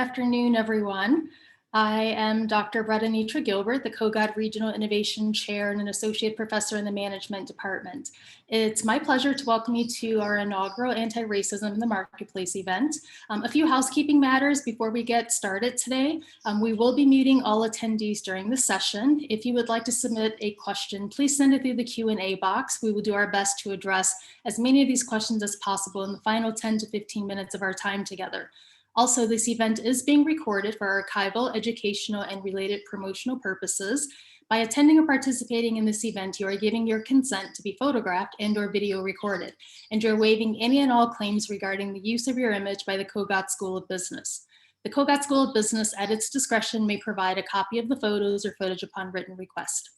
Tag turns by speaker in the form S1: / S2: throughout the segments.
S1: Afternoon, everyone. I am Dr. Bretanitra Gilbert, the Kogod Regional Innovation Chair and an Associate Professor in the Management Department. It's my pleasure to welcome you to our inaugural Anti-Racism in the Marketplace event. A few housekeeping matters before we get started today. We will be muting all attendees during the session. If you would like to submit a question, please send it through the Q&A box. We will do our best to address as many of these questions as possible in the final 10 to 15 minutes of our time together. Also, this event is being recorded for archival, educational, and related promotional purposes. By attending or participating in this event, you are giving your consent to be photographed and/or video recorded, and you're waiving any and all claims regarding the use of your image by the Kogod School of Business. The Kogod School of Business, at its discretion, may provide a copy of the photos or footage upon written request.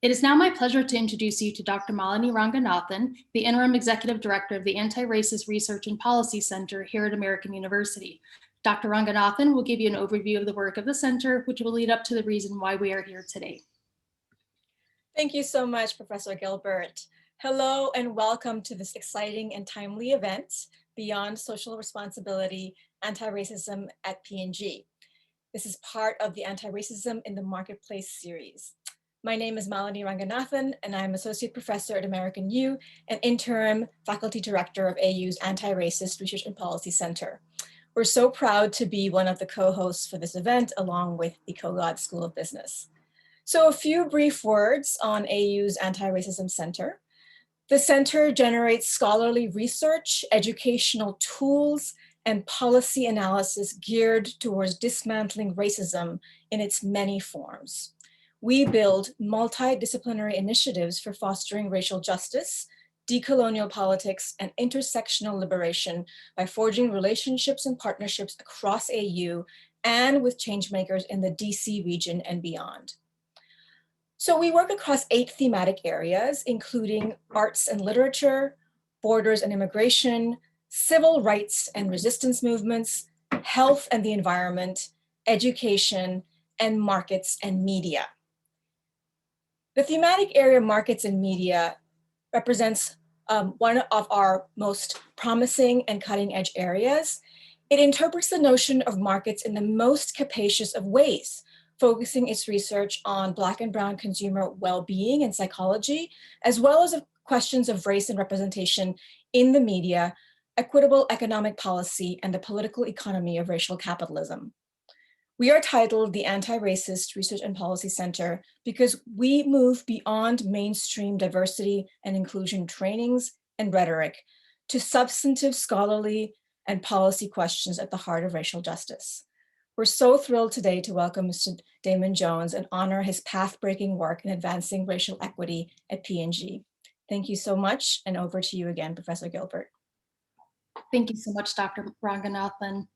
S1: It is now my pleasure to introduce you to Dr. Malini Ranganathan, the Interim Executive Director of the Anti-Racist Research and Policy Center here at American University. Dr. Ranganathan will give you an overview of the work of the center, which will lead up to the reason why we are here today.
S2: Thank you so much, Professor Gilbert. Hello and welcome to this exciting and timely event, Beyond Social Responsibility, Anti-Racism at P&G. This is part of the Anti-Racism in the Marketplace series. My name is Malini Ranganathan, and I'm Associate Professor at American U and Interim Faculty Director of AU's Anti-Racist Research and Policy Center. We're so proud to be one of the co-hosts for this event, along with the Kogod School of Business. So a few brief words on AU's Anti-Racism Center. The center generates scholarly research, educational tools, and policy analysis geared towards dismantling racism in its many forms. We build multidisciplinary initiatives for fostering racial justice, decolonial politics, and intersectional liberation by forging relationships and partnerships across AU and with changemakers in the DC region and beyond. So we work across 8 thematic areas, including arts and literature, borders and immigration, civil rights and resistance movements, health and the environment, education, and markets and media. The thematic area markets and media represents one of our most promising and cutting edge areas. It interprets the notion of markets in the most capacious of ways, focusing its research on Black and Brown consumer well-being and psychology, as well as questions of race and representation in the media, equitable economic policy, and the political economy of racial capitalism. We are titled the Anti-Racist Research and Policy Center because we move beyond mainstream diversity and inclusion trainings and rhetoric to substantive scholarly and policy questions at the heart of racial justice. We're so thrilled today to welcome Mr. Damon Jones and honor his path-breaking work in advancing racial equity at P&G. Thank you so much, and over to you again, Professor Gilbert.
S1: Thank you so much, Dr. Ranganathan.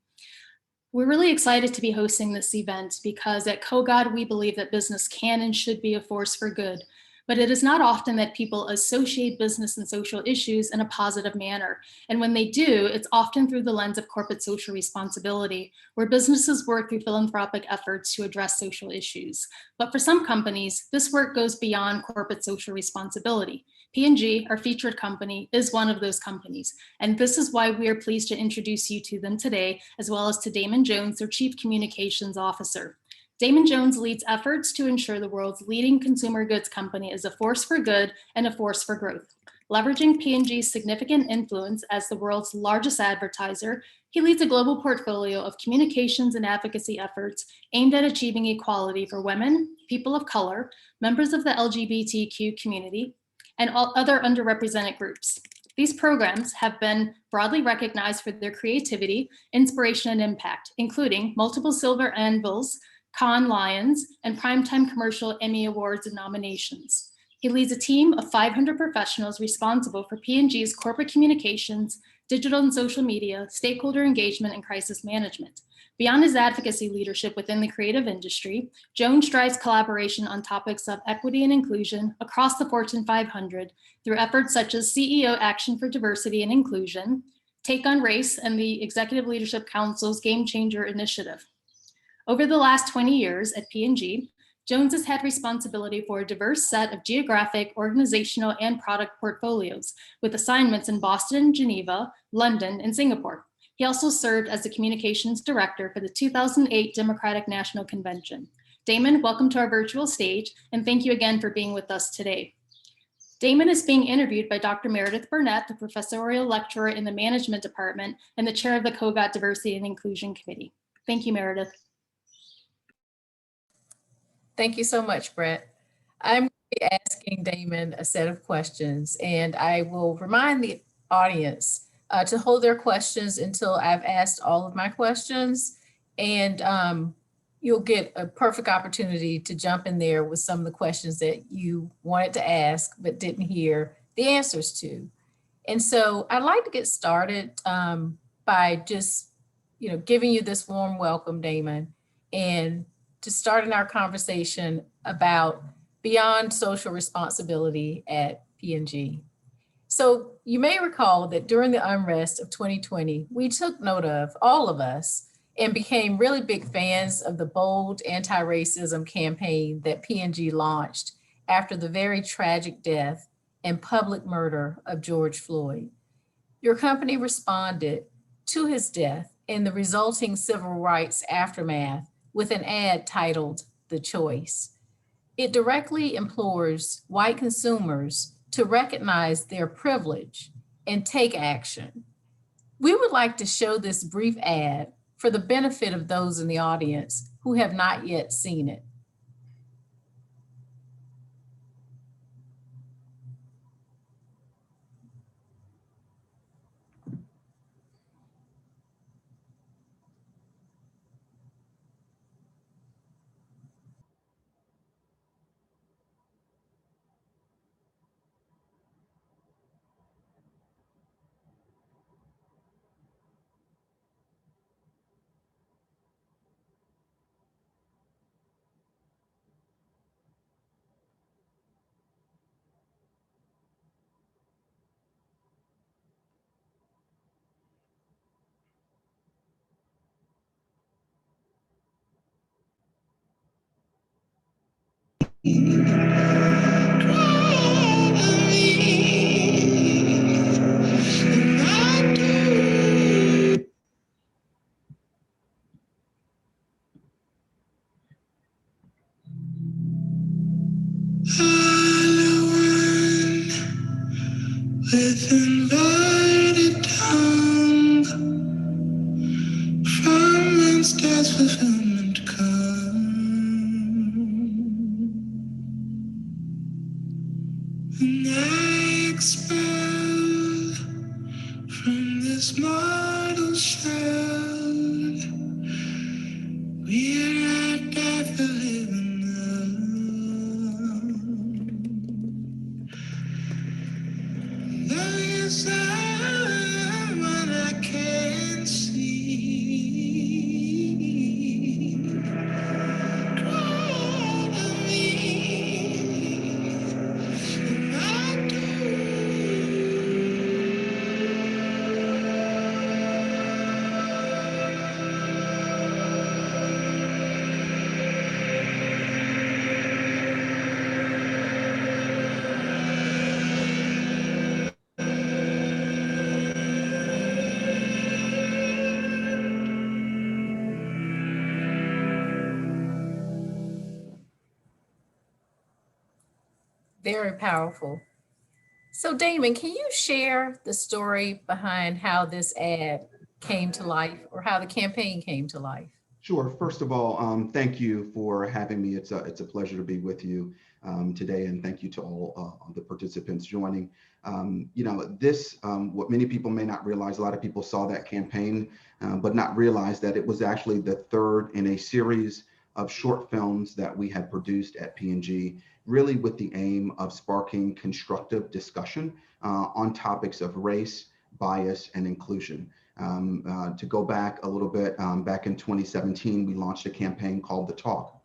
S1: We're really excited to be hosting this event because at Kogod, we believe that business can and should be a force for good, but it is not often that people associate business and social issues in a positive manner. And when they do, it's often through the lens of corporate social responsibility, where businesses work through philanthropic efforts to address social issues. But for some companies, this work goes beyond corporate social responsibility. P&G, our featured company, is one of those companies. And this is why we are pleased to introduce you to them today, as well as to Damon Jones, their Chief Communications Officer. Damon Jones leads efforts to ensure the world's leading consumer goods company is a force for good and a force for growth. Leveraging P&G's significant influence as the world's largest advertiser, he leads a global portfolio of communications and advocacy efforts aimed at achieving equality for women, people of color, members of the LGBTQ community, and all other underrepresented groups. These programs have been broadly recognized for their creativity, inspiration, and impact, including multiple Silver Anvils, Cannes Lions, and Primetime Commercial Emmy Awards and nominations. He leads a team of 500 professionals responsible for P&G's corporate communications, digital and social media, stakeholder engagement, and crisis management. Beyond his advocacy leadership within the creative industry, Jones drives collaboration on topics of equity and inclusion across the Fortune 500 through efforts such as CEO Action for Diversity and Inclusion, Take on Race, and the Executive Leadership Council's Game Changer Initiative. Over the last 20 years at P&G, Jones has had responsibility for a diverse set of geographic, organizational, and product portfolios, with assignments in Boston, Geneva, London, and Singapore. He also served as the communications director for the 2008 Democratic National Convention. Damon, welcome to our virtual stage, and thank you again for being with us today. Damon is being interviewed by Dr. Meredith Burnett, the professorial lecturer in the management department and the chair of the COGAT Diversity and Inclusion Committee. Thank you, Meredith.
S3: Thank you so much, Brett. I'm going to be asking Damon a set of questions, and I will remind the audience to hold their questions until I've asked all of my questions, and you'll get a perfect opportunity to jump in there with some of the questions that you wanted to ask but didn't hear the answers to. And so I'd like to get started by just, giving you this warm welcome, Damon, and to start in our conversation about beyond social responsibility at P&G. So you may recall that during the unrest of 2020, we took note of, all of us, and became really big fans of the bold anti-racism campaign that P&G launched after the very tragic death and public murder of George Floyd. Your company responded to his death and the resulting civil rights aftermath with an ad titled "The Choice." It directly implores white consumers to recognize their privilege and take action. We would like to show this brief ad for the benefit of those in the audience who have not yet seen it.
S4: With invited tongue, from whence does fulfillment come? And I expel from this mortal shell, we're at death of living love. Though you say what I can't see, cry to me, and I do.
S3: Very powerful. So Damon, can you share the story behind how this ad came to life or how the campaign came to life?
S4: Sure. First of all, thank you for having me. It's a pleasure to be with you today, and thank you to all the participants joining. What many people may not realize, a lot of people saw that campaign, but not realize that it was actually the third in a series of short films that we had produced at P&G, really with the aim of sparking constructive discussion on topics of race, bias, and inclusion. To go back a little bit, back in 2017, we launched a campaign called The Talk.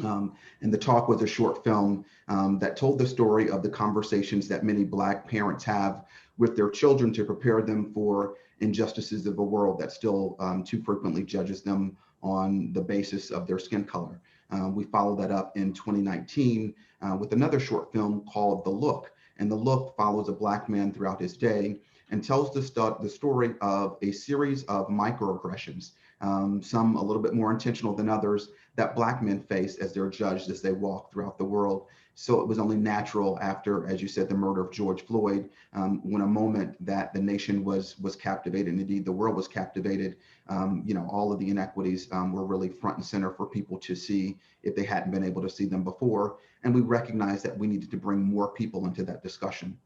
S4: And The Talk was a short film that told the story of the conversations that many Black parents have with their children to prepare them for injustices of a world that still too frequently judges them on the basis of their skin color. We followed that up in 2019 with another short film called The Look. And The Look follows a Black man throughout his day and tells the story of a series of microaggressions, some a little bit more intentional than others, that Black men face as they're judged as they walk throughout the world. So it was only natural after, as you said, the murder of George Floyd, when a moment that the nation was captivated, and indeed the world was captivated. All of the inequities were really front and center for people to see if they hadn't been able to see them before. And we recognized that we needed to bring more people into that discussion.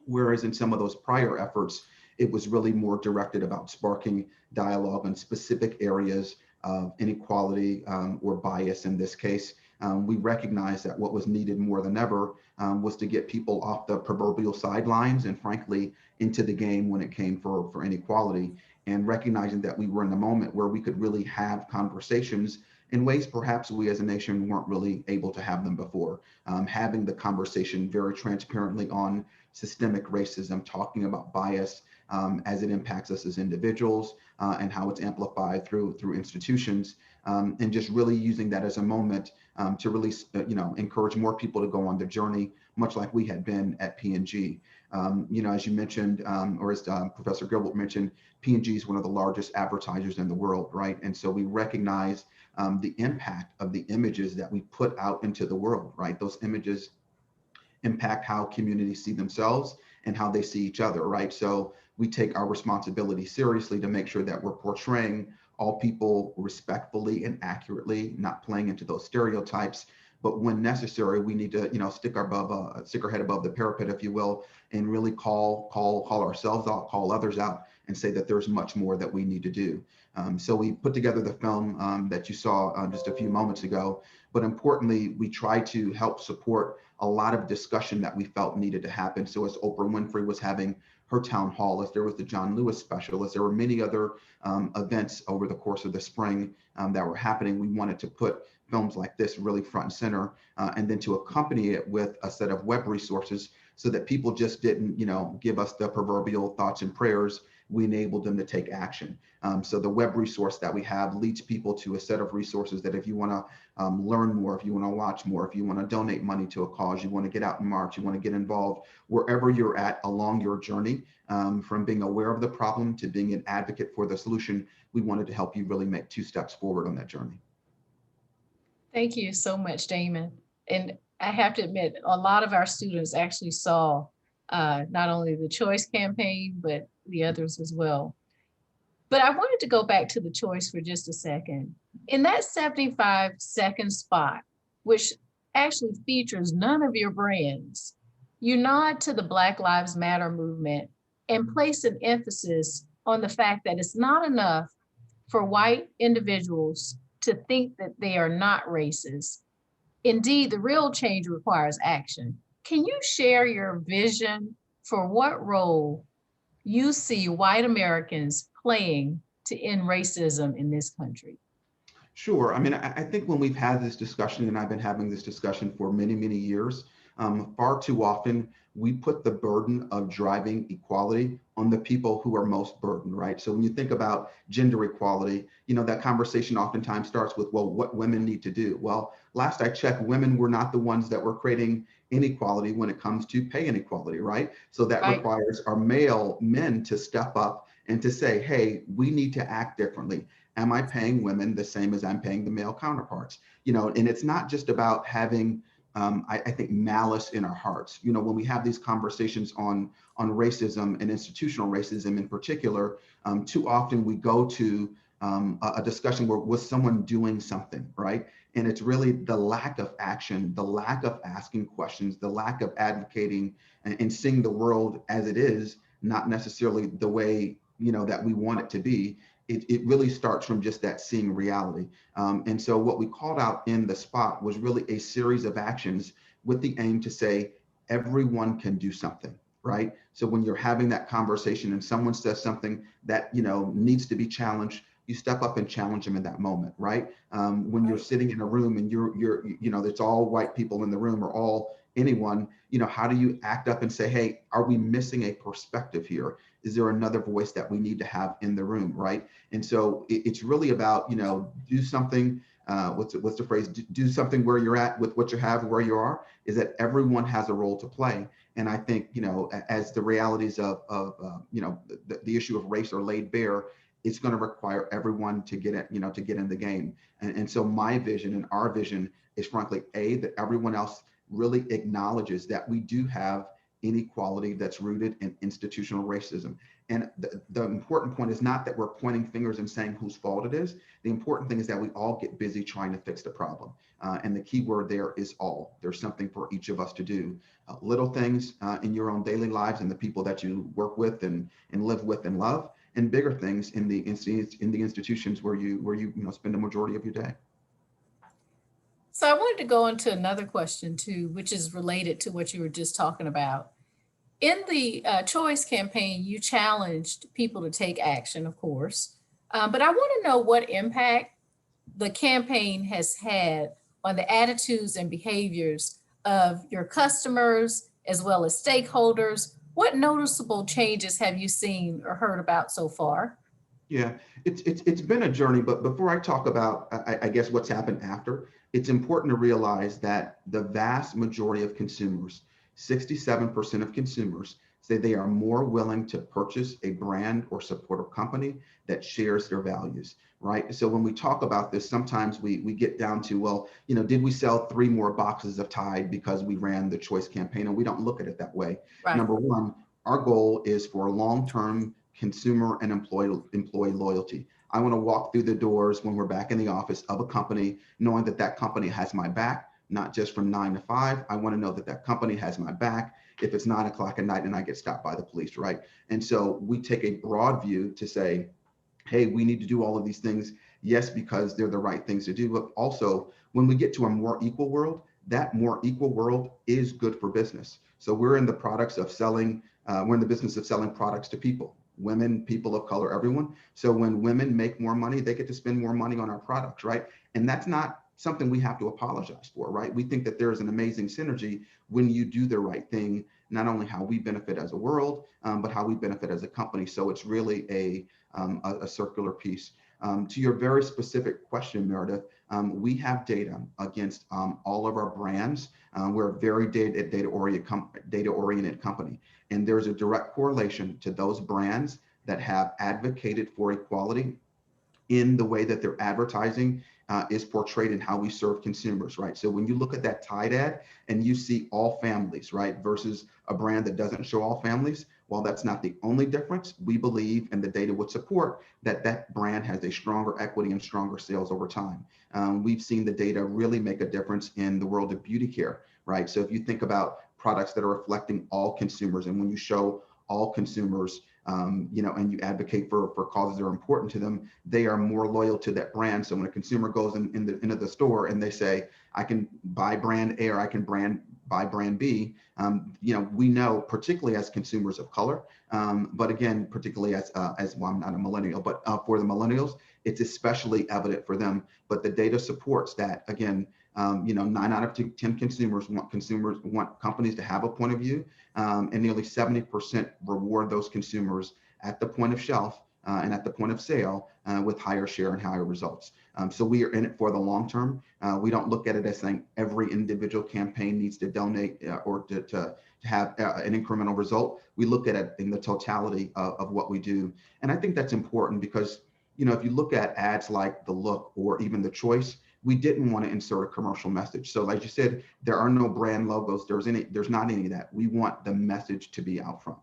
S4: Whereas in some of those prior efforts, it was really more directed about sparking dialogue on specific areas of inequality or bias in this case. We recognized that what was needed more than ever was to get people off the proverbial sidelines and frankly into the game when it came for inequality, and recognizing that we were in a moment where we could really have conversations in ways perhaps we as a nation weren't really able to have them before. Having the conversation very transparently on systemic racism, talking about bias as it impacts us as individuals and how it's amplified through institutions, and just really using that as a moment to really encourage more people to go on their journey, much like we had been at P&G. As you mentioned, or as Professor Gilbert mentioned, P&G is one of the largest advertisers in the world, right? And so we recognize the impact of the images that we put out into the world, right? Those images impact how communities see themselves and how they see each other, right? So we take our responsibility seriously to make sure that we're portraying all people respectfully and accurately, not playing into those stereotypes. But when necessary, we need to, stick our head above the parapet, if you will, and really call ourselves out, call others out, and say that there's much more that we need to do. So we put together the film that you saw just a few moments ago. But importantly, we try to help support a lot of discussion that we felt needed to happen. So as Oprah Winfrey was having her town hall, as there was the John Lewis special, as there were many other events over the course of the spring that were happening, we wanted to put films like this really front and center, and then to accompany it with a set of web resources so that people just didn't, give us the proverbial thoughts and prayers. We enabled them to take action. So the web resource that we have leads people to a set of resources that if you want to learn more, if you want to watch more, if you want to donate money to a cause, you want to get out and march, you want to get involved, wherever you're at along your journey, from being aware of the problem to being an advocate for the solution, we wanted to help you really make 2 steps forward on that journey.
S3: Thank you so much, Damon. And I have to admit, a lot of our students actually saw not only the choice campaign, but the others as well. But I wanted to go back to the choice for just a second. In that 75-second spot, which actually features none of your brands, you nod to the Black Lives Matter movement and place an emphasis on the fact that it's not enough for white individuals to think that they are not racist. Indeed, the real change requires action. Can you share your vision for what role you see white Americans playing to end racism in this country?
S4: Sure. I mean, I think when we've had this discussion, and I've been having this discussion for many, many years, far too often we put the burden of driving equality on the people who are most burdened, right? So when you think about gender equality, that conversation oftentimes starts with, well, what women need to do. Well, last I checked, women were not the ones that were creating inequality when it comes to pay inequality, right? So that requires our male men to step up and to say, hey, we need to act differently. Am I paying women the same as I'm paying the male counterparts? And it's not just about having, I think, malice in our hearts. When we have these conversations on racism and institutional racism in particular, too often we go to a discussion where was someone doing something, right? And it's really the lack of action, the lack of asking questions, the lack of advocating and seeing the world as it is, not necessarily the way, that we want it to be. It really starts from just that seeing reality. And so what we called out in the spot was really a series of actions with the aim to say, everyone can do something, right? So when you're having that conversation and someone says something that, needs to be challenged, you step up and challenge them in that moment, right? When you're sitting in a room and you're it's all white people in the room or all anyone, how do you act up and say, hey, are we missing a perspective here? Is there another voice that we need to have in the room, right? And so it's really about, do something, what's the phrase? Do something where you're at with what you have, where you are, is that everyone has a role to play. And I think, as the realities of the issue of race are laid bare, it's going to require everyone to get it, to get in the game. And so my vision and our vision is frankly, that everyone else really acknowledges that we do have inequality that's rooted in institutional racism. And the important point is not that we're pointing fingers and saying whose fault it is. The important thing is that we all get busy trying to fix the problem. And the key word there is all. There's something for each of us to do. Little things in your own daily lives and the people that you work with and live with and love, and bigger things in the institutions where you spend the majority of your day.
S3: So I wanted to go into another question too, which is related to what you were just talking about. In the choice campaign, you challenged people to take action, of course, but I want to know what impact the campaign has had on the attitudes and behaviors of your customers as well as stakeholders. What noticeable changes have you seen or heard about so far?
S4: Yeah, it's been a journey, but before I talk about, I guess, what's happened after, it's important to realize that the vast majority of consumers, 67% of consumers, say they are more willing to purchase a brand or support a company that shares their values, right? So when we talk about this, sometimes we get down to, well, did we sell 3 more boxes of Tide because we ran the choice campaign? And we don't look at it that way.
S3: Right.
S4: Number one, our goal is for long-term consumer and employee loyalty. I want to walk through the doors when we're back in the office of a company, knowing that that company has my back, not just from 9 to 5. I want to know that that company has my back if it's 9 o'clock at night and I get stopped by the police, right? And so we take a broad view to say, hey, we need to do all of these things. Yes, because they're the right things to do, but also when we get to a more equal world, that more equal world is good for business. So we're in the we're in the business of selling products to people. Women, people of color, everyone. So when women make more money, they get to spend more money on our products, right? And that's not something we have to apologize for, right? We think that there's an amazing synergy when you do the right thing, not only how we benefit as a world, but how we benefit as a company. So it's really a circular piece. To your very specific question, Meredith, we have data against all of our brands. We're a very data-oriented company. And there's a direct correlation to those brands that have advocated for equality in the way that their advertising is portrayed and how we serve consumers, right? So when you look at that Tide ad and you see all families, right, versus a brand that doesn't show all families, while that's not the only difference, we believe, and the data would support, that that brand has a stronger equity and stronger sales over time. We've seen the data really make a difference in the world of beauty care, right? So if you think about products that are reflecting all consumers, and when you show all consumers, and you advocate for causes that are important to them, they are more loyal to that brand. So when a consumer goes into the store and they say, I can buy brand A or I can buy brand B, we know, particularly as consumers of color, but again, particularly as well, I'm not a millennial, but for the millennials, it's especially evident for them. But the data supports that, again, 9 out of 10 consumers want companies to have a point of view, and nearly 70% reward those consumers at the point of shelf and at the point of sale with higher share and higher results. So we are in it for the long term. We don't look at it as saying every individual campaign needs to donate or to have an incremental result. We look at it in the totality of what we do. And I think that's important because, if you look at ads like The Look or even The Choice, we didn't want to insert a commercial message. So like you said, there are no brand logos. There's not any of that. We want the message to be out front.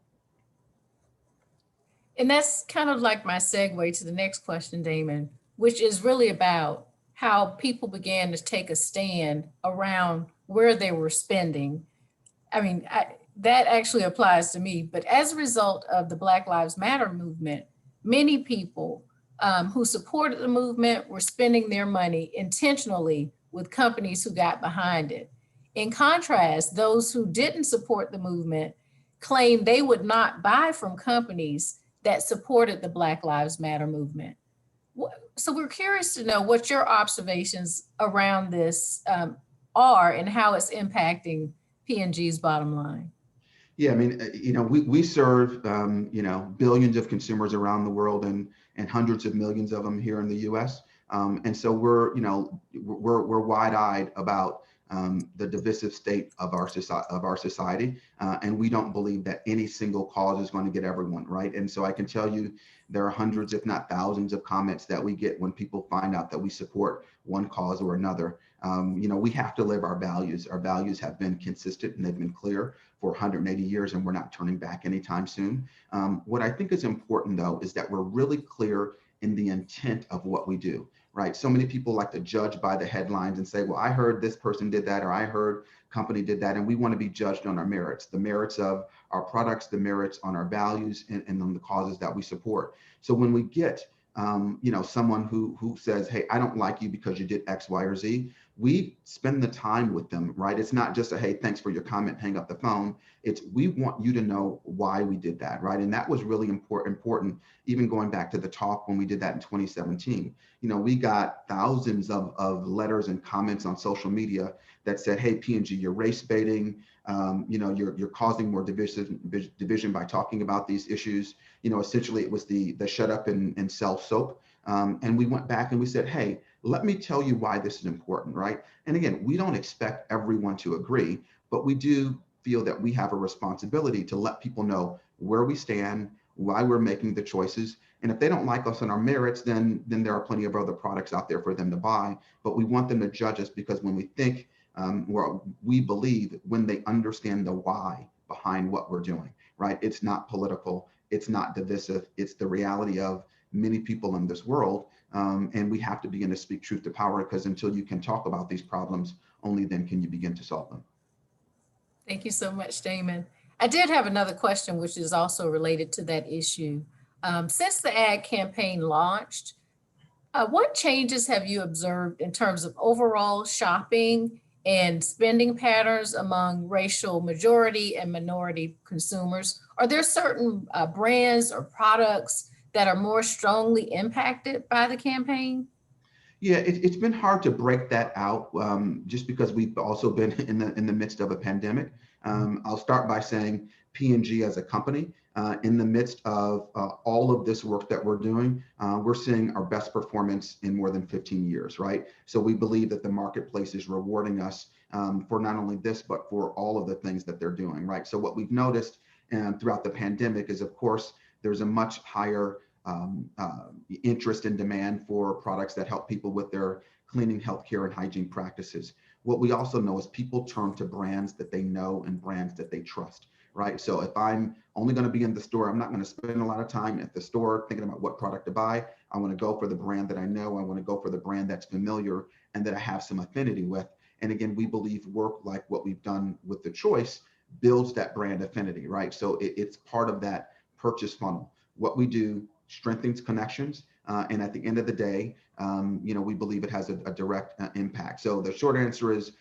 S3: And that's kind of like my segue to the next question, Damon, which is really about how people began to take a stand around where they were spending. I mean, that actually applies to me, but as a result of the Black Lives Matter movement, many people who supported the movement were spending their money intentionally with companies who got behind it. In contrast, those who didn't support the movement claimed they would not buy from companies that supported the Black Lives Matter movement. So we're curious to know what your observations around this are and how it's impacting P&G's bottom line.
S4: Yeah, I mean, we serve, billions of consumers around the world and hundreds of millions of them here in the U.S. And so we're wide-eyed about the divisive state of our society, and we don't believe that any single cause is going to get everyone right. And so I can tell you there are hundreds, if not thousands, of comments that we get when people find out that we support one cause or another. We have to live our values. Our values have been consistent and they've been clear for 180 years, and we're not turning back anytime soon. What I think is important, though, is that we're really clear in the intent of what we do, right? So many people like to judge by the headlines and say, well, I heard this person did that, or I heard company did that, and we want to be judged on our merits, the merits of our products, the merits on our values, and on the causes that we support. So when we get someone who says, hey, I don't like you because you did X, Y, or Z, we spend the time with them, right? It's not just a, hey, thanks for your comment, hang up the phone. It's, we want you to know why we did that, right? And that was really important, even going back to the talk when we did that in 2017. We got thousands of letters and comments on social media that said, hey, P&G, you're race baiting, you're causing more division by talking about these issues. Essentially it was the shut up and sell soap. And we went back and we said, hey, let me tell you why this is important, right? And again, we don't expect everyone to agree, but we do feel that we have a responsibility to let people know where we stand, why we're making the choices. And if they don't like us on our merits, then there are plenty of other products out there for them to buy. But we want them to judge us because when we think, we believe when they understand the why behind what we're doing, right? It's not political, it's not divisive, it's the reality of many people in this world. And we have to begin to speak truth to power, because until you can talk about these problems, only then can you begin to solve them.
S3: Thank you so much, Damon. I did have another question, which is also related to that issue. Since the ad campaign launched, what changes have you observed in terms of overall shopping and spending patterns among racial majority and minority consumers? Are there certain brands or products that are more strongly impacted by the campaign?
S4: Yeah, it's been hard to break that out, just because we've also been in the midst of a pandemic. I'll start by saying P&G as a company, in the midst of all of this work that we're doing, we're seeing our best performance in more than 15 years, right? So we believe that the marketplace is rewarding us for not only this, but for all of the things that they're doing, right? So what we've noticed throughout the pandemic is, of course, there's a much higher interest and demand for products that help people with their cleaning, healthcare, and hygiene practices. What we also know is people turn to brands that they know and brands that they trust, right? So if I'm only going to be in the store, I'm not going to spend a lot of time at the store thinking about what product to buy. I want to go for the brand that I know. I want to go for the brand that's familiar and that I have some affinity with. And again, we believe work like what we've done with the choice builds that brand affinity, right? So it's part of that purchase funnel. What we do strengthens connections, and at the end of the day, we believe it has a direct impact. So the short answer is,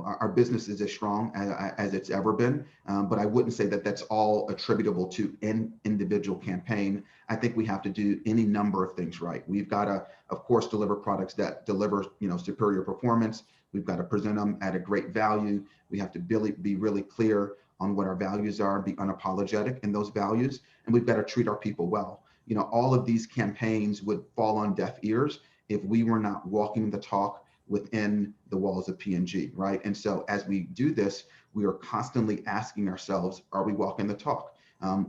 S4: our business is as strong as it's ever been, but I wouldn't say that that's all attributable to an individual campaign. I think we have to do any number of things right. We've got to, of course, deliver products that deliver, superior performance. We've got to present them at a great value. We have to be really clear on what our values are, be unapologetic in those values, and we've got to treat our people well. All of these campaigns would fall on deaf ears if we were not walking the talk within the walls of P&G, right? And so as we do this, we are constantly asking ourselves, are we walking the talk?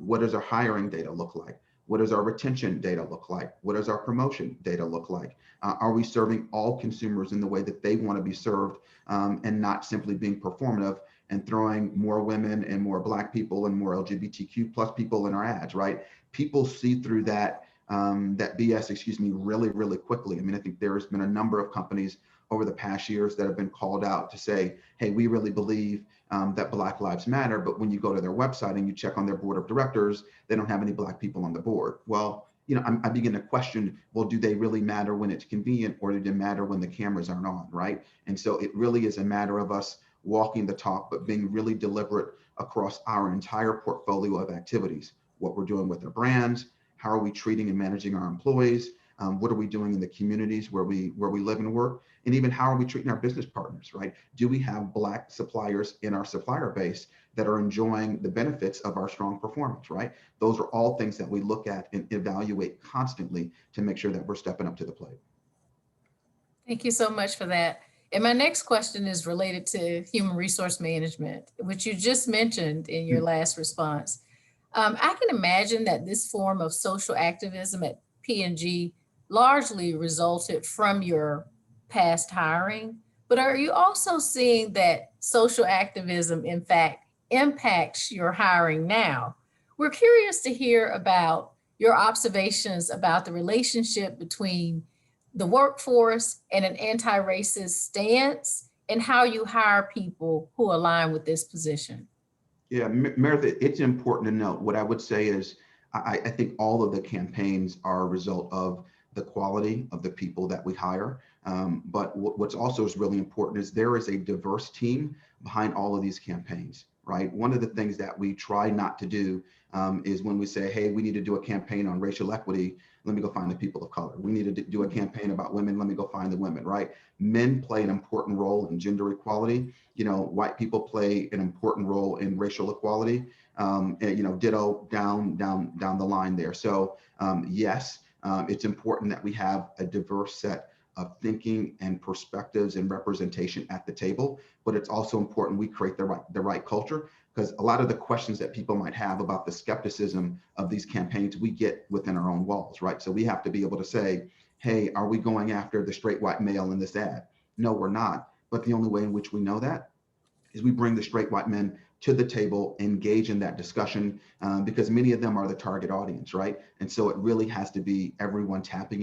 S4: What does our hiring data look like? What does our retention data look like? What does our promotion data look like? Are we serving all consumers in the way that they want to be served, and not simply being performative and throwing more women and more Black people and more LGBTQ plus people in our ads, right? People see through that BS, really, really quickly. I mean, I think there's been a number of companies over the past years that have been called out to say, hey, we really believe that Black lives matter. But when you go to their website and you check on their board of directors, they don't have any Black people on the board. Well, I begin to question, well, do they really matter when it's convenient, or do they matter when the cameras aren't on, right? And so it really is a matter of us walking the talk, but being really deliberate across our entire portfolio of activities. What we're doing with our brands, how are we treating and managing our employees, what are we doing in the communities where we live and work, and even how are we treating our business partners, right? Do we have Black suppliers in our supplier base that are enjoying the benefits of our strong performance, right? Those are all things that we look at and evaluate constantly to make sure that we're stepping up to the plate.
S3: Thank you so much for that. And my next question is related to human resource management, which you just mentioned in your last response. I can imagine that this form of social activism at P&G largely resulted from your past hiring, but are you also seeing that social activism, in fact, impacts your hiring now? We're curious to hear about your observations about the relationship between the workforce and an anti-racist stance and how you hire people who align with this position.
S4: Yeah, Meredith, it's important to note. What I would say is, I think all of the campaigns are a result of the quality of the people that we hire. But what's also is really important is there is a diverse team behind all of these campaigns, right? One of the things that we try not to do is when we say, hey, we need to do a campaign on racial equity, let me go find the people of color. We need to do a campaign about women, let me go find the women, right? Men play an important role in gender equality. White people play an important role in racial equality, and, ditto down the line there. So yes, it's important that we have a diverse set of thinking and perspectives and representation at the table, but it's also important we create the right culture, because a lot of the questions that people might have about the skepticism of these campaigns, we get within our own walls, right? So we have to be able to say, hey, are we going after the straight white male in this ad? No, we're not. But the only way in which we know that is we bring the straight white men to the table, engage in that discussion, because many of them are the target audience, right? And so it really has to be everyone tapping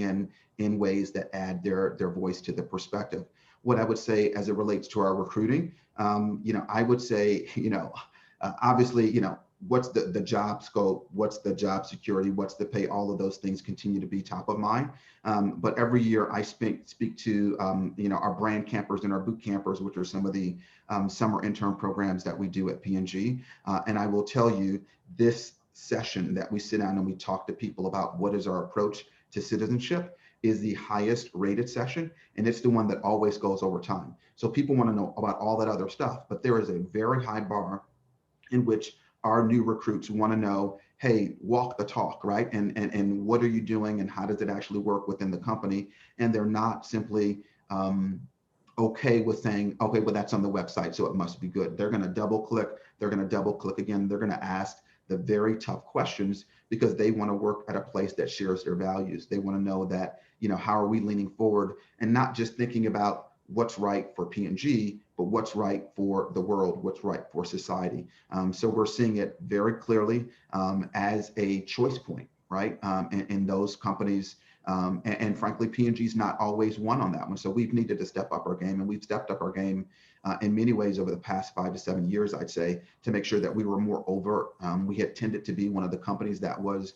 S4: in ways that add their voice to the perspective. What I would say as it relates to our recruiting, I would say, obviously, what's the job scope, what's the job security, what's the pay, all of those things continue to be top of mind. But every year I speak to, our brand campers and our boot campers, which are some of the summer intern programs that we do at P&G. And I will tell you, this session that we sit down and we talk to people about what is our approach to citizenship is the highest rated session. And it's the one that always goes over time. So people want to know about all that other stuff, but there is a very high bar in which our new recruits want to know, hey, walk the talk, right? And what are you doing and how does it actually work within the company? And they're not simply okay with saying, okay, well, that's on the website, so it must be good. They're going to double click. They're going to double click again. They're going to ask the very tough questions because they want to work at a place that shares their values. They want to know that, how are we leaning forward and not just thinking about what's right for P&G, but what's right for the world, what's right for society. So we're seeing it very clearly as a choice point, right? In those companies. And frankly, P&G is not always one on that one. So we've needed to step up our game, and we've stepped up our game in many ways over the past 5 to 7 years, I'd say, to make sure that we were more overt. We had tended to be one of the companies that was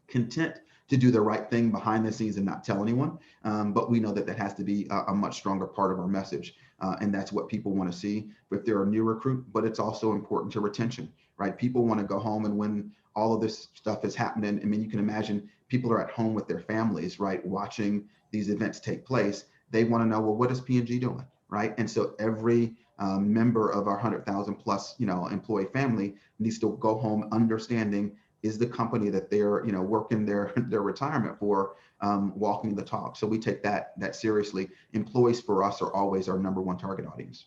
S4: content to do the right thing behind the scenes and not tell anyone. But we know that that has to be a much stronger part of our message. And that's what people want to see if they're a new recruit, but it's also important to retention, right? People want to go home, and when all of this stuff is happening, I mean, you can imagine people are at home with their families, right? Watching these events take place. They want to know, well, what is P&G doing, right? And so every member of our 100,000 plus, employee family needs to go home understanding, is the company that they're working their retirement for walking the talk. So we take that seriously. Employees for us are always our number one target audience.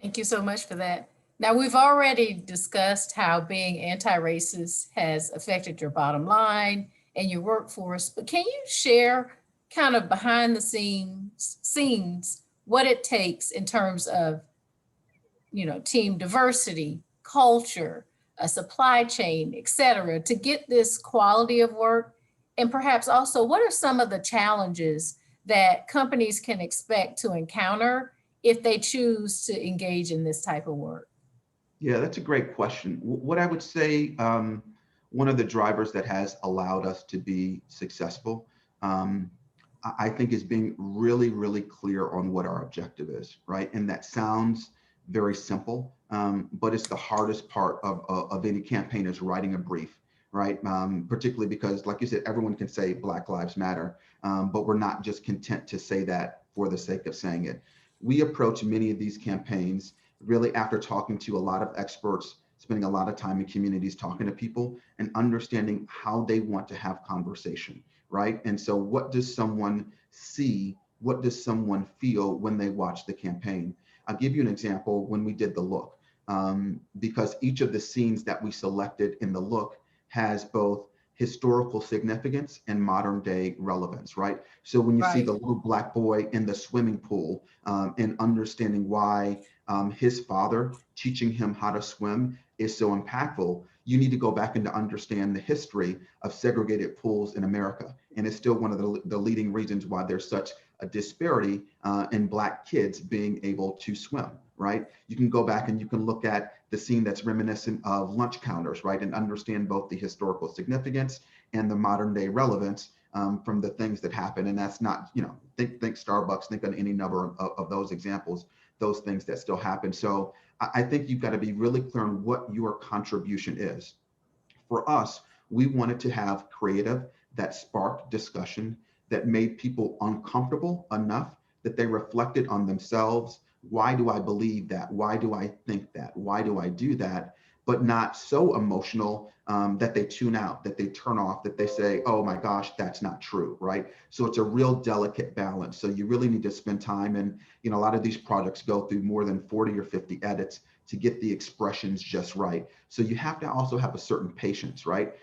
S3: Thank you so much for that. Now, we've already discussed how being anti-racist has affected your bottom line and your workforce, but can you share kind of behind the scenes what it takes in terms of team diversity, culture, a supply chain, et cetera, to get this quality of work? And perhaps also, what are some of the challenges that companies can expect to encounter if they choose to engage in this type of work?
S4: Yeah, that's a great question. What I would say, one of the drivers that has allowed us to be successful, I think, is being really, really clear on what our objective is, right? And that sounds very simple, but it's the hardest part of any campaign is writing a brief, right? Particularly because, like you said, everyone can say Black Lives Matter, but we're not just content to say that for the sake of saying it. We approach many of these campaigns really after talking to a lot of experts, spending a lot of time in communities, talking to people and understanding how they want to have conversation, right? And so what does someone see what does someone feel when they watch the campaign. I'll give you an example when we did the look, because each of the scenes that we selected in the look has both historical significance and modern day relevance, right? So when you see
S3: Right.
S4: the little black boy in the swimming pool, and understanding why his father teaching him how to swim is so impactful, you need to go back and to understand the history of segregated pools in America. And it's still one of the leading reasons why there's such a disparity in Black kids being able to swim, right? You can go back and you can look at the scene that's reminiscent of lunch counters, right? And understand both the historical significance and the modern day relevance from the things that happen. And that's not, think Starbucks, think on any number of those examples, those things that still happen. So I think you've got to be really clear on what your contribution is. For us, we wanted to have creative that sparked discussion, that made people uncomfortable enough that they reflected on themselves. Why do I believe that? Why do I think that? Why do I do that? But not so emotional that they tune out, that they turn off, that they say, oh my gosh, that's not true, right? So it's a real delicate balance. So you really need to spend time. And a lot of these projects go through more than 40 or 50 edits to get the expressions just right. So you have to also have a certain patience, right?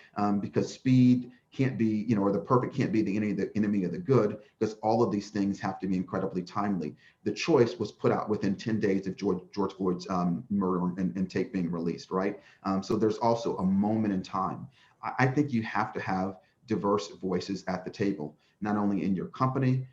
S4: Because speed can't be, or the perfect can't be the enemy of the good, because all of these things have to be incredibly timely. The choice was put out within 10 days of George Floyd's murder and tape being released, right? So there's also a moment in time. I think you have to have diverse voices at the table, not only in your company,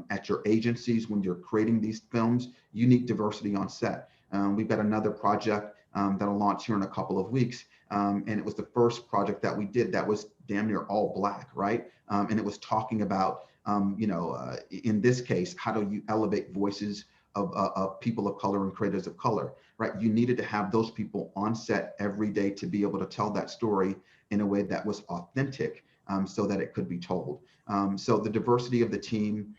S4: at your agencies. When you're creating these films, you need diversity on set. We've got another project that'll launch here in a couple of weeks. And it was the first project that we did that was damn near all Black, right? And it was talking about, in this case, how do you elevate voices of people of color and creators of color, right? You needed to have those people on set every day to be able to tell that story in a way that was authentic, so that it could be told. So the diversity of the team,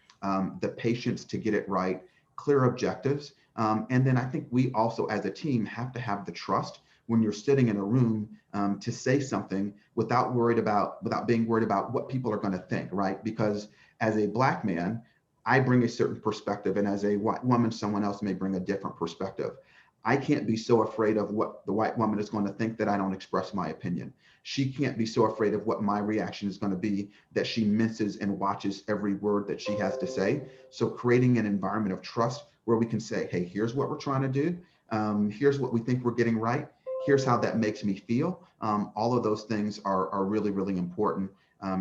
S4: the patience to get it right, clear objectives. And then I think we also as a team have to have the trust when you're sitting in a room to say something without being worried about what people are going to think, right? Because as a Black man, I bring a certain perspective, and as a white woman, someone else may bring a different perspective. I can't be so afraid of what the white woman is going to think that I don't express my opinion. She can't be so afraid of what my reaction is going to be that she misses and watches every word that she has to say. So creating an environment of trust where we can say, hey, here's what we're trying to do. Here's what we think we're getting right. Here's how that makes me feel. All of those things are really, really important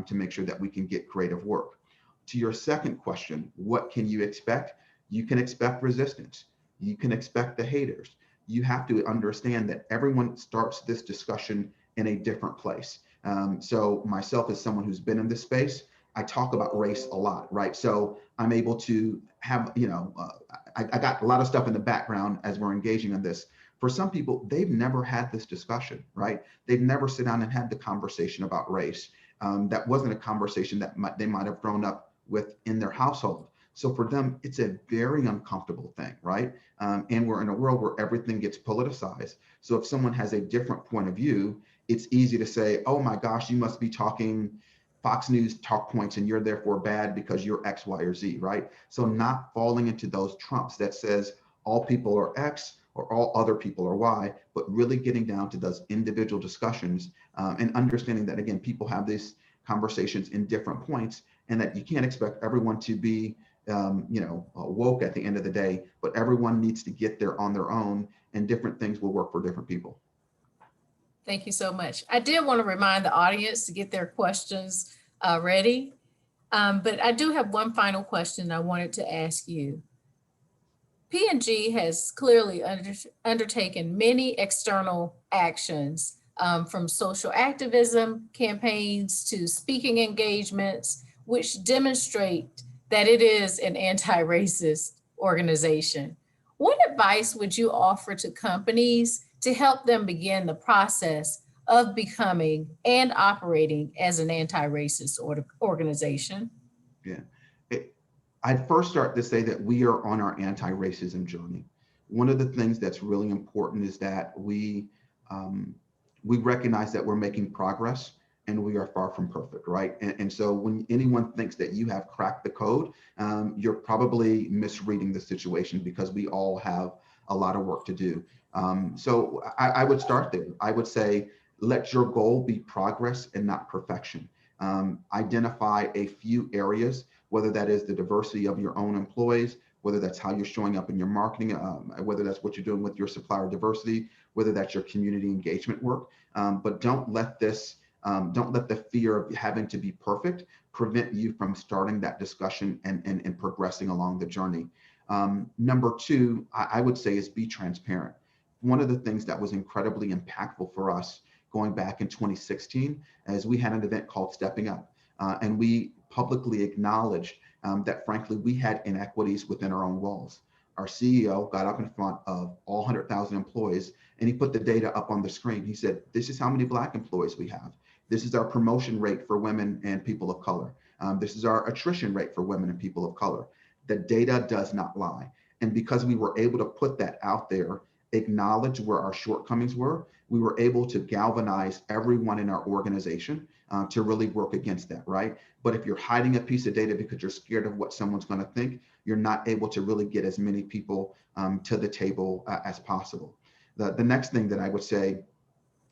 S4: to make sure that we can get creative work. To your second question, what can you expect? You can expect resistance. You can expect the haters. You have to understand that everyone starts this discussion in a different place. So myself, as someone who's been in this space, I talk about race a lot, right? So I'm able to have, I got a lot of stuff in the background as we're engaging in this. For some people, they've never had this discussion, right? They've never sit down and had the conversation about race. That wasn't a conversation that they might have grown up with in their household. So for them, it's a very uncomfortable thing, right? And we're in a world where everything gets politicized. So if someone has a different point of view, it's easy to say, oh my gosh, you must be talking Fox News talk points and you're therefore bad because you're X, Y, or Z, right? So not falling into those trumps that says all people are X or all other people are Y, but really getting down to those individual discussions and understanding that, again, people have these conversations in different points and that you can't expect everyone to be woke at the end of the day, but everyone needs to get there on their own and different things will work for different people.
S3: Thank you so much. I did want to remind the audience to get their questions ready, but I do have one final question I wanted to ask you. P&G has clearly undertaken many external actions, from social activism campaigns to speaking engagements, which demonstrate that it is an anti-racist organization. What advice would you offer to companies to help them begin the process of becoming and operating as an anti-racist organization?
S4: Yeah. I'd first start to say that we are on our anti-racism journey. One of the things that's really important is that we recognize that we're making progress, and we are far from perfect, right? And so when anyone thinks that you have cracked the code, you're probably misreading the situation, because we all have a lot of work to do. So I would start there. I would say, let your goal be progress and not perfection. Identify a few areas, whether that is the diversity of your own employees, whether that's how you're showing up in your marketing, whether that's what you're doing with your supplier diversity, whether that's your community engagement work. But don't let the fear of having to be perfect prevent you from starting that discussion and progressing along the journey. Number two, I would say, is be transparent. One of the things that was incredibly impactful for us going back in 2016 is we had an event called Stepping Up. And we publicly acknowledged that, frankly, we had inequities within our own walls. Our CEO got up in front of all 100,000 employees, and he put the data up on the screen. He said, this is how many Black employees we have. This is our promotion rate for women and people of color. This is our attrition rate for women and people of color. The data does not lie. And because we were able to put that out there, acknowledge where our shortcomings were, we were able to galvanize everyone in our organization to really work against that, right? But if you're hiding a piece of data because you're scared of what someone's going to think, you're not able to really get as many people to the table as possible. The next thing that I would say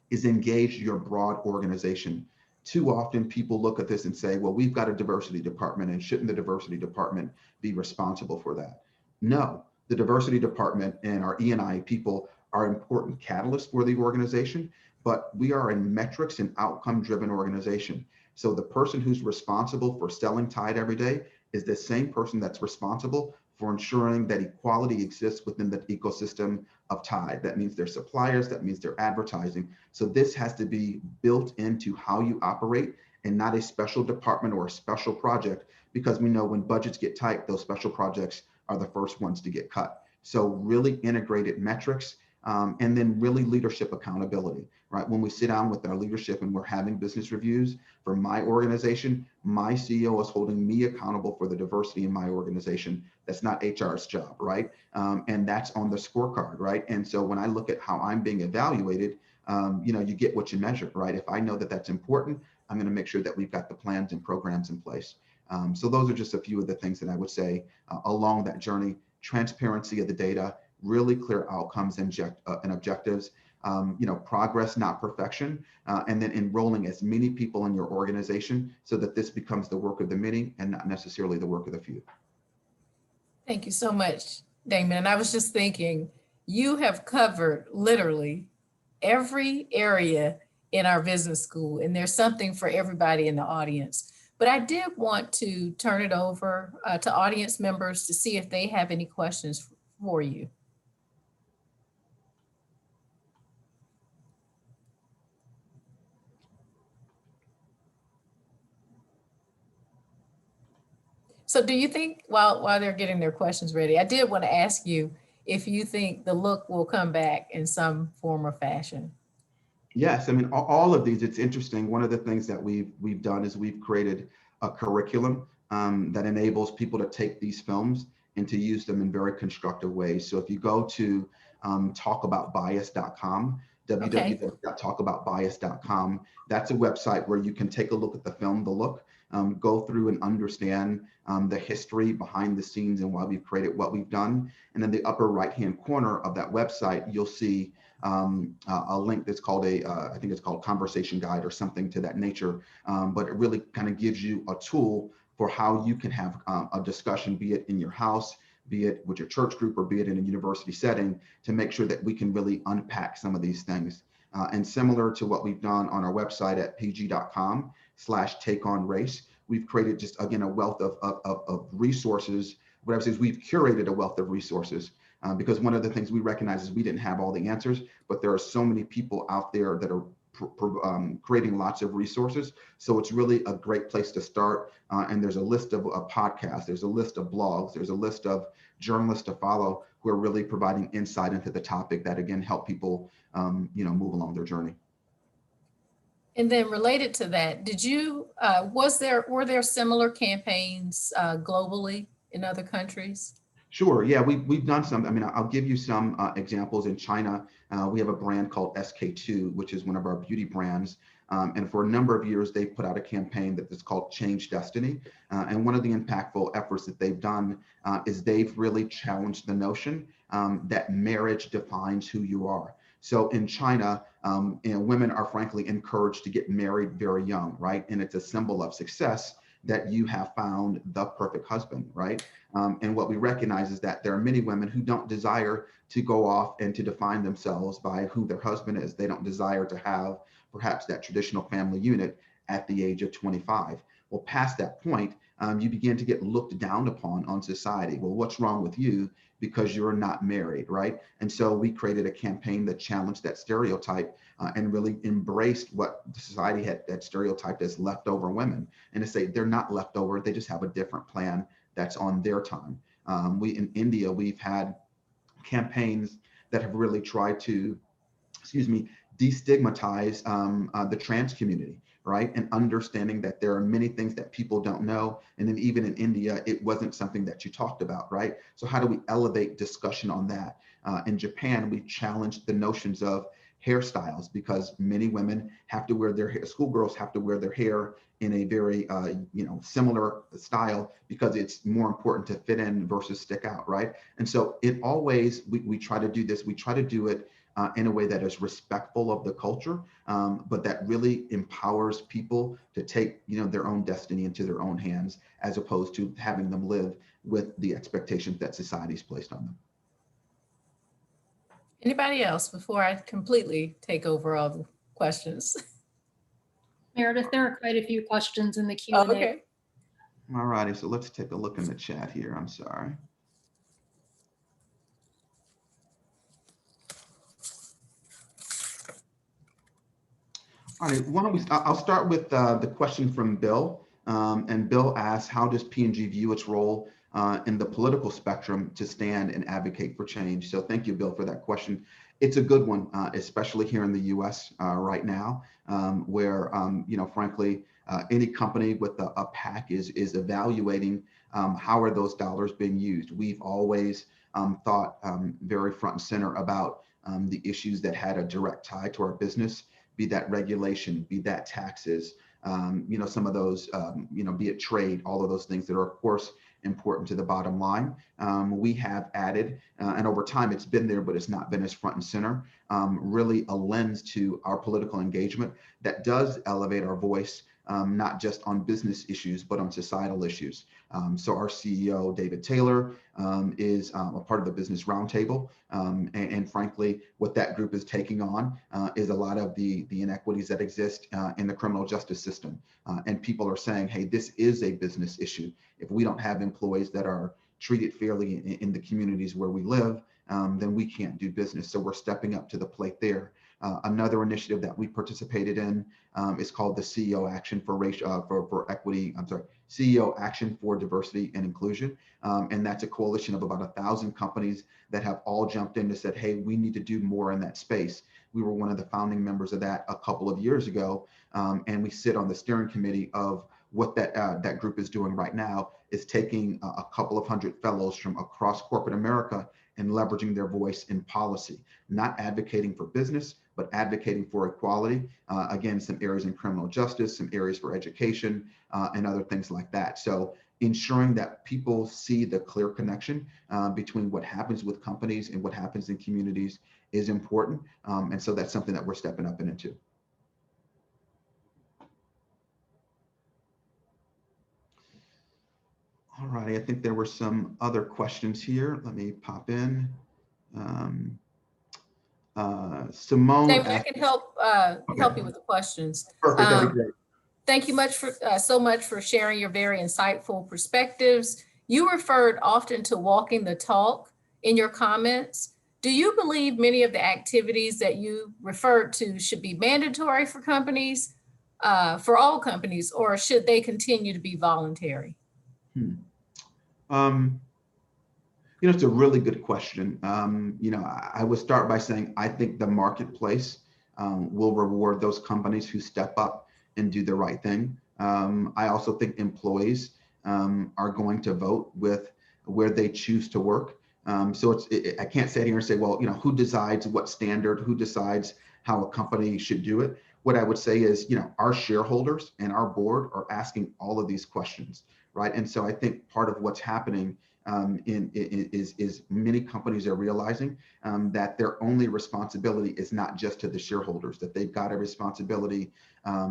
S4: is engage your broad organization. Too often people look at this and say, well, we've got a diversity department, and shouldn't the diversity department be responsible for that? No, the diversity department and our E&I people are important catalysts for the organization, but we are a metrics and outcome driven organization. So the person who's responsible for selling Tide every day is the same person that's responsible for ensuring that equality exists within the ecosystem of Tide. That means their suppliers, that means their advertising. So this has to be built into how you operate, and not a special department or a special project, because we know when budgets get tight, those special projects are the first ones to get cut. So really integrated metrics, and then really leadership accountability, right? When we sit down with our leadership and we're having business reviews for my organization, my CEO is holding me accountable for the diversity in my organization. That's not HR's job, right? And that's on the scorecard, right? And so when I look at how I'm being evaluated, you get what you measure, right? If I know that that's important, I'm going to make sure that we've got the plans and programs in place. So those are just a few of the things that I would say along that journey. Transparency of the data, really clear outcomes and objectives, progress, not perfection, and then enrolling as many people in your organization so that this becomes the work of the many and not necessarily the work of the few.
S3: Thank you so much, Damon. And I was just thinking, you have covered literally every area in our business school, and there's something for everybody in the audience. But I did want to turn it over to audience members to see if they have any questions for you. So do you think, while they're getting their questions ready, I did want to ask you if you think the look will come back in some form or fashion.
S4: Yes, I mean, all of these, it's interesting. One of the things that we've done is we've created a curriculum that enables people to take these films and to use them in very constructive ways. So if you go to talkaboutbias.com, www.talkaboutbias.com, that's a website where you can take a look at the film, The Look, go through and understand the history behind the scenes and why we've created what we've done. And in the upper right-hand corner of that website, you'll see a link that's called I think it's called Conversation Guide or something to that nature. But it really kind of gives you a tool for how you can have a discussion, be it in your house, be it with your church group, or be it in a university setting, to make sure that we can really unpack some of these things. And similar to what we've done on our website at pg.com/takeonrace, we've created just, again, a wealth of resources. What I would say is we've curated a wealth of resources because one of the things we recognize is we didn't have all the answers, but there are so many people out there that are creating lots of resources. So it's really a great place to start. And there's a list of podcasts, there's a list of blogs, there's a list of journalists to follow who are really providing insight into the topic that, again, help people move along their journey.
S3: And then related to that, were there similar campaigns globally in other countries?
S4: Sure. Yeah, we've done some. I mean, I'll give you some examples. In China, we have a brand called SK2, which is one of our beauty brands. And for a number of years, they put out a campaign that is called Change Destiny. And one of the impactful efforts that they've done is they've really challenged the notion that marriage defines who you are. So in China, women are frankly encouraged to get married very young, right? And it's a symbol of success that you have found the perfect husband, right? And what we recognize is that there are many women who don't desire to go off and to define themselves by who their husband is. They don't desire to have perhaps that traditional family unit at the age of 25. Well, past that point, you begin to get looked down upon on society. Well, what's wrong with you because you're not married, right? And so we created a campaign that challenged that stereotype and really embraced what society had that stereotyped as leftover women, and to say they're not leftover, they just have a different plan that's on their time. We in India, we've had campaigns that have really tried to, destigmatize the trans community, right? And understanding that there are many things that people don't know. And then even in India, it wasn't something that you talked about, right? So how do we elevate discussion on that? In Japan, we challenged the notions of hairstyles because many women have to wear their hair, schoolgirls have to wear their hair in a very similar style because it's more important to fit in versus stick out, right? And so it always, we try to do this, we try to do it in a way that is respectful of the culture, but that really empowers people to take their own destiny into their own hands, as opposed to having them live with the expectations that society's placed on them.
S3: Anybody else before I completely take over all the questions?
S1: Meredith, there are quite a few questions in the Q&A.
S3: Oh, okay.
S4: All righty, so let's take a look in the chat here. I'm sorry. All right, why don't I'll start with the question from Bill. And Bill asks, how does P&G view its role in the political spectrum to stand and advocate for change? So thank you, Bill, for that question. It's a good one, especially here in the US right now, where, frankly, any company with a PAC is evaluating how are those dollars being used. We've always thought very front and center about the issues that had a direct tie to our business, be that regulation, be that taxes, some of those, be it trade, all of those things that are, of course, important to the bottom line. We have added, and over time it's been there, but it's not been as front and center, really a lens to our political engagement that does elevate our voice, not just on business issues, but on societal issues. So our CEO, David Taylor, is a part of the Business Roundtable. And frankly, what that group is taking on is a lot of the inequities that exist in the criminal justice system. And people are saying, hey, this is a business issue. If we don't have employees that are treated fairly in the communities where we live, then we can't do business. So we're stepping up to the plate there. Another initiative that we participated in is called the CEO Action for Equity. CEO Action for Diversity and Inclusion, and that's a coalition of about 1,000 companies that have all jumped in and said, "Hey, we need to do more in that space." We were one of the founding members of that a couple of years ago, and we sit on the steering committee of what that group is doing right now. Is taking a couple of hundred fellows from across corporate America and leveraging their voice in policy, not advocating for business, but advocating for equality. Again, some areas in criminal justice, some areas for education, and other things like that. So ensuring that people see the clear connection between what happens with companies and what happens in communities is important. And so that's something that we're stepping up into. All righty, I think there were some other questions here. Let me pop in. Simone,
S3: David, I can help you with the questions.
S4: Perfect, that'd be great.
S3: Thank you so much for sharing your very insightful perspectives. You referred often to walking the talk in your comments. Do you believe many of the activities that you referred to should be mandatory for companies, for all companies, or should they continue to be voluntary?
S4: It's a really good question. I would start by saying I think the marketplace will reward those companies who step up and do the right thing. I also think employees are going to vote with where they choose to work. So I can't sit here and say, well, who decides what standard, who decides how a company should do it? what I would say is, our shareholders and our board are asking all of these questions, right? And so I think part of what's happening is many companies are realizing that their only responsibility is not just to the shareholders, that they've got a responsibility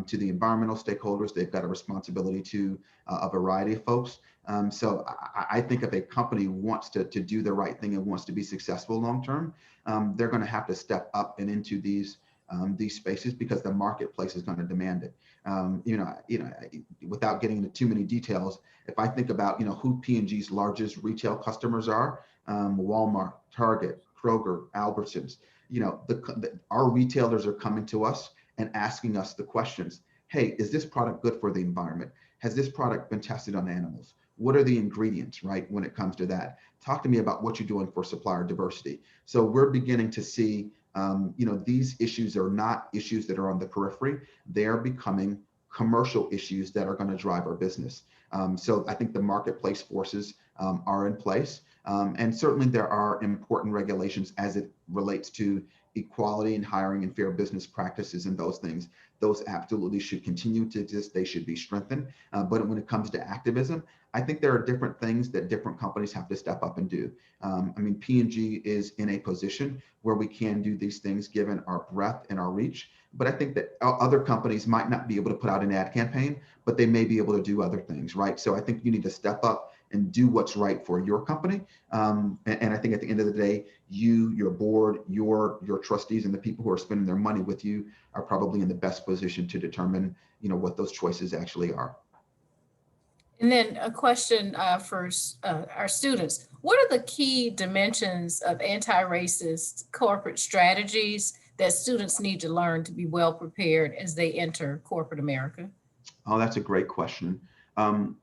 S4: to the environmental stakeholders, they've got a responsibility to a variety of folks. So I think if a company wants to do the right thing and wants to be successful long term, they're going to have to step up and into these spaces because the marketplace is going to demand it. Without getting into too many details, if I think about who P&G's largest retail customers are, Walmart, Target, Kroger, Albertsons, our retailers are coming to us and asking us the questions. Hey, is this product good for the environment? Has this product been tested on animals? What are the ingredients, right, when it comes to that? Talk to me about what you're doing for supplier diversity. So we're beginning to see, these issues are not issues that are on the periphery. They're becoming commercial issues that are going to drive our business. So I think the marketplace forces are in place. And certainly there are important regulations as it relates to equality and hiring and fair business practices and those things. Those absolutely should continue to exist. They should be strengthened. But when it comes to activism, I think there are different things that different companies have to step up and do. P&G is in a position where we can do these things given our breadth and our reach. But I think that other companies might not be able to put out an ad campaign, but they may be able to do other things, right? So I think you need to step up and do what's right for your company. And I think at the end of the day, your board, your trustees, and the people who are spending their money with you are probably in the best position to determine, what those choices actually are.
S3: And then a question for our students. What are the key dimensions of anti-racist corporate strategies that students need to learn to be well prepared as they enter corporate America?
S4: Oh, that's a great question.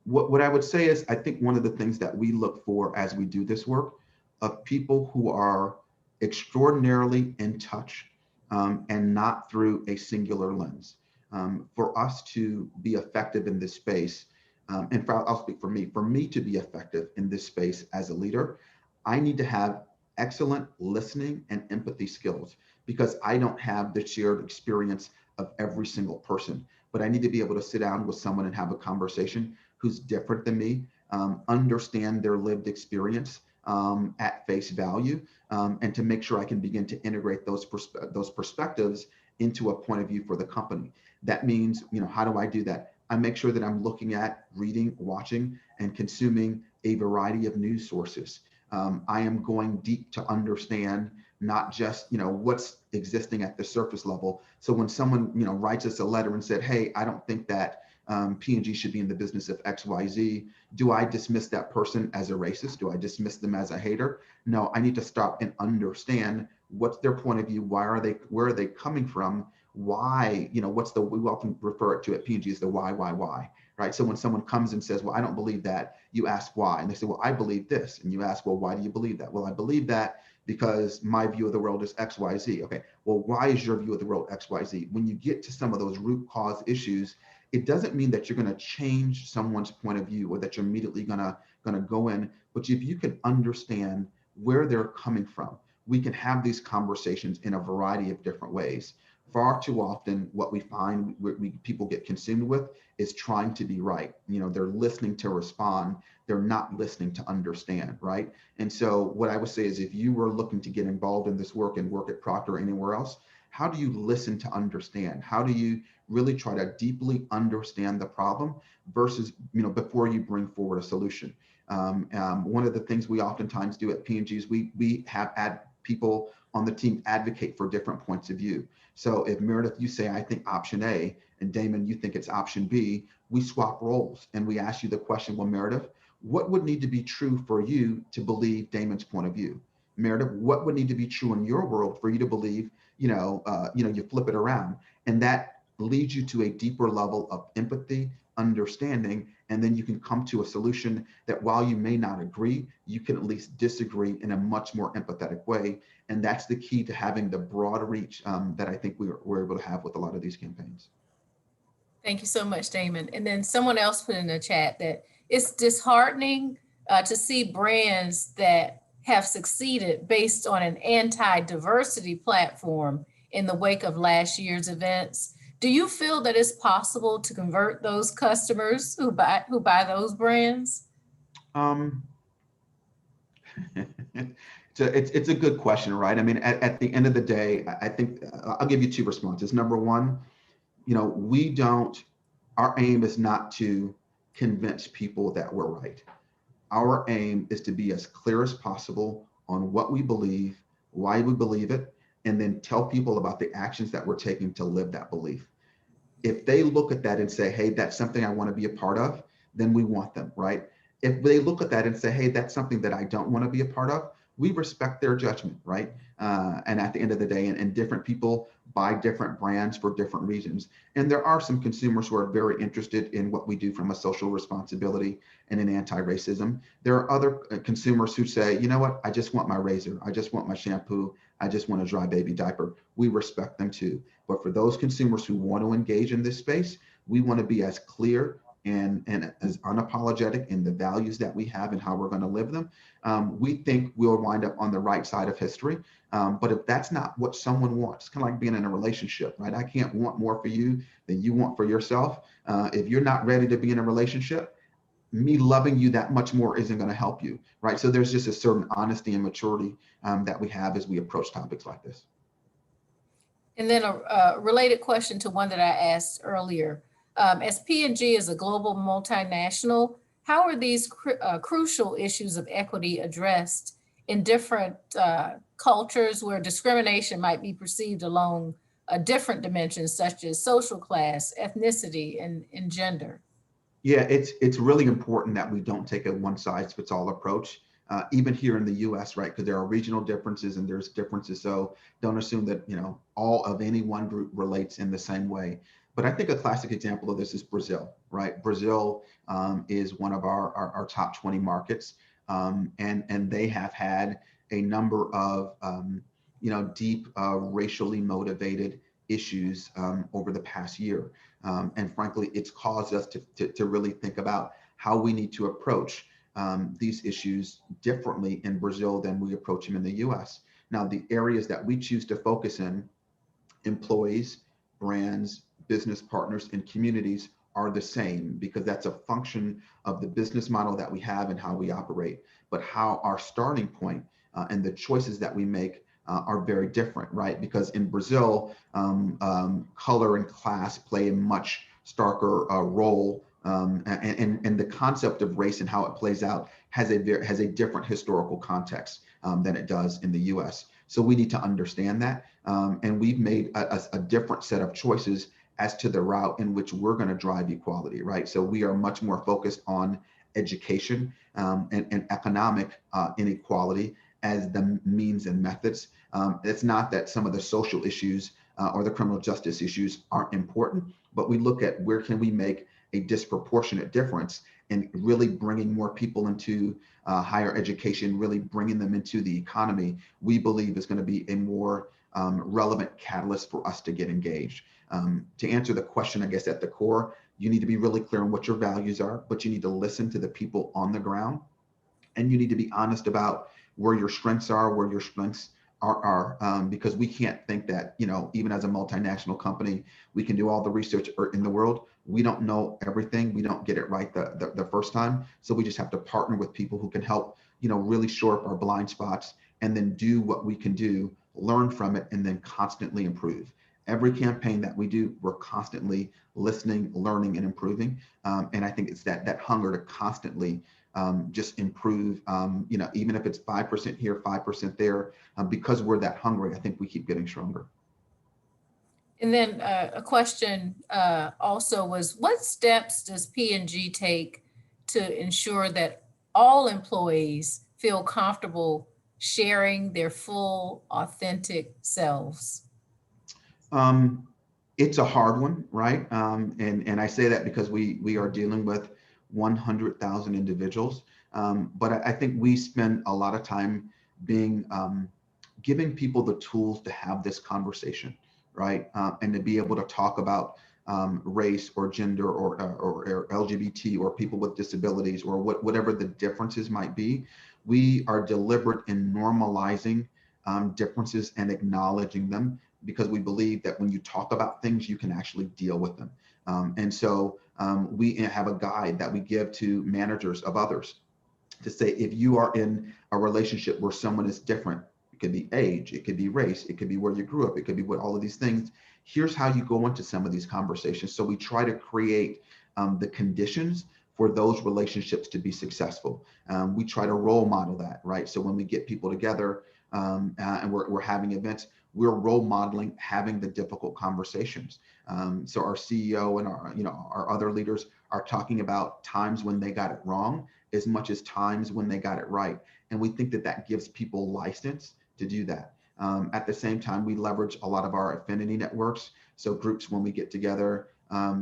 S4: What I would say is, I think one of the things that we look for as we do this work of people who are extraordinarily in touch and not through a singular lens. For us to be effective in this space, I'll speak for me to be effective in this space as a leader, I need to have excellent listening and empathy skills because I don't have the shared experience of every single person, but I need to be able to sit down with someone and have a conversation who's different than me, understand their lived experience at face value, and to make sure I can begin to integrate those perspectives into a point of view for the company. That means, how do I do that? I make sure that I'm looking at, reading, watching, and consuming a variety of news sources. I am going deep to understand not just, what's existing at the surface level. So when someone, writes us a letter and said, hey, I don't think that P&G should be in the business of XYZ, do I dismiss that person as a racist? Do I dismiss them as a hater? No, I need to stop and understand what's their point of view. Where are they coming from? Why, we often refer it to at P&G as the why, right? So when someone comes and says, well, I don't believe that, you ask why. And they say, well, I believe this. And you ask, well, why do you believe that? Well, I believe that because my view of the world is XYZ. Okay, well, why is your view of the world XYZ? When you get to some of those root cause issues, it doesn't mean that you're going to change someone's point of view or that you're immediately going to go in. But if you can understand where they're coming from, we can have these conversations in a variety of different ways. Far too often, what we find people get consumed with is trying to be right. They're listening to respond. They're not listening to understand, right? And so what I would say is if you were looking to get involved in this work and work at Procter or anywhere else, how do you listen to understand? How do you really try to deeply understand the problem versus, before you bring forward a solution? One of the things we oftentimes do at P&G is we have people on the team advocate for different points of view. So if Meredith, you say, I think option A, and Damon, you think it's option B, we swap roles and we ask you the question, well, Meredith, what would need to be true for you to believe Damon's point of view? Meredith, what would need to be true in your world for you to believe, you flip it around. And that leads you to a deeper level of empathy, understanding, and then you can come to a solution that while you may not agree, you can at least disagree in a much more empathetic way. And that's the key to having the broad reach that I think we're able to have with a lot of these campaigns.
S3: Thank you so much, Damon. And then someone else put in the chat that it's disheartening to see brands that have succeeded based on an anti-diversity platform in the wake of last year's events. Do you feel that it's possible to convert those customers who buy those brands?
S4: Um, it's a good question, right? I mean, at the end of the day, I think I'll give you two responses. Number one, we don't, our aim is not to convince people that we're right. Our aim is to be as clear as possible on what we believe, why we believe it, and then tell people about the actions that we're taking to live that belief. If they look at that and say, hey, that's something I want to be a part of, then we want them, right? If they look at that and say, hey, that's something that I don't want to be a part of, we respect their judgment, right? And at the end of the day, and different people buy different brands for different reasons. And there are some consumers who are very interested in what we do from a social responsibility and in anti-racism. There are other consumers who say, you know what, I just want my razor, I just want my shampoo, I just want a dry baby diaper. We respect them too. But for those consumers who want to engage in this space, we want to be as clear and as unapologetic in the values that we have and how we're going to live them. We think we'll wind up on the right side of history. But if that's not what someone wants, it's kind of like being in a relationship, right? I can't want more for you than you want for yourself. If you're not ready to be in a relationship, me loving you that much more isn't going to help you, right? So there's just a certain honesty and maturity that we have as we approach topics like this.
S3: And then a related question to one that I asked earlier. As P&G is a global multinational, how are these crucial issues of equity addressed in different cultures where discrimination might be perceived along different dimensions such as social class, ethnicity, and gender?
S4: Yeah, it's really important that we don't take a one size fits all approach. Even here in the U.S., right? Because there are regional differences and there's differences. So don't assume that all of any one group relates in the same way. But I think a classic example of this is Brazil, right? Brazil is one of our top 20 markets, and they have had a number of deep racially motivated issues over the past year. And frankly, it's caused us to really think about how we need to approach these issues differently in Brazil than we approach them in the US. Now, the areas that we choose to focus in, employees, brands, business partners, and communities are the same because that's a function of the business model that we have and how we operate. But how our starting point and the choices that we make are very different, right? Because in Brazil, color and class play a much starker role, and the concept of race and how it plays out has a different historical context than it does in the U.S. So we need to understand that, and we've made a different set of choices as to the route in which we're going to drive equality, right? So we are much more focused on education and economic inequality as the means and methods. It's not that some of the social issues or the criminal justice issues aren't important, but we look at where can we make a disproportionate difference in really bringing more people into higher education, really bringing them into the economy, we believe is going to be a more relevant catalyst for us to get engaged. To answer the question, I guess at the core, you need to be really clear on what your values are, but you need to listen to the people on the ground, and you need to be honest about where your strengths are, where your strengths are because we can't think that, even as a multinational company, we can do all the research in the world. We don't know everything. We don't get it right the first time. So we just have to partner with people who can help, really shore up our blind spots and then do what we can do, learn from it, and then constantly improve. Every campaign that we do, we're constantly listening, learning, and improving. And I think it's that hunger to constantly just improve, even if it's 5% here, 5% there, because we're that hungry, I think we keep getting stronger.
S3: And then a question also was, what steps does P&G take to ensure that all employees feel comfortable sharing their full, authentic selves?
S4: It's a hard one, right? And I say that because we are dealing with 100,000 individuals. But I think we spend a lot of time being giving people the tools to have this conversation, right? And to be able to talk about race or gender or LGBT or people with disabilities or whatever the differences might be. We are deliberate in normalizing differences and acknowledging them because we believe that when you talk about things, you can actually deal with them. And so we have a guide that we give to managers of others to say, if you are in a relationship where someone is different, it could be age, it could be race, it could be where you grew up, it could be what all of these things. Here's how you go into some of these conversations. So we try to create the conditions for those relationships to be successful. We try to role model that, right? So when we get people together and we're having events, we're role modeling having the difficult conversations. So our CEO and our other leaders are talking about times when they got it wrong as much as times when they got it right. And we think that that gives people license to do that. At the same time, we leverage a lot of our affinity networks. So groups, when we get together,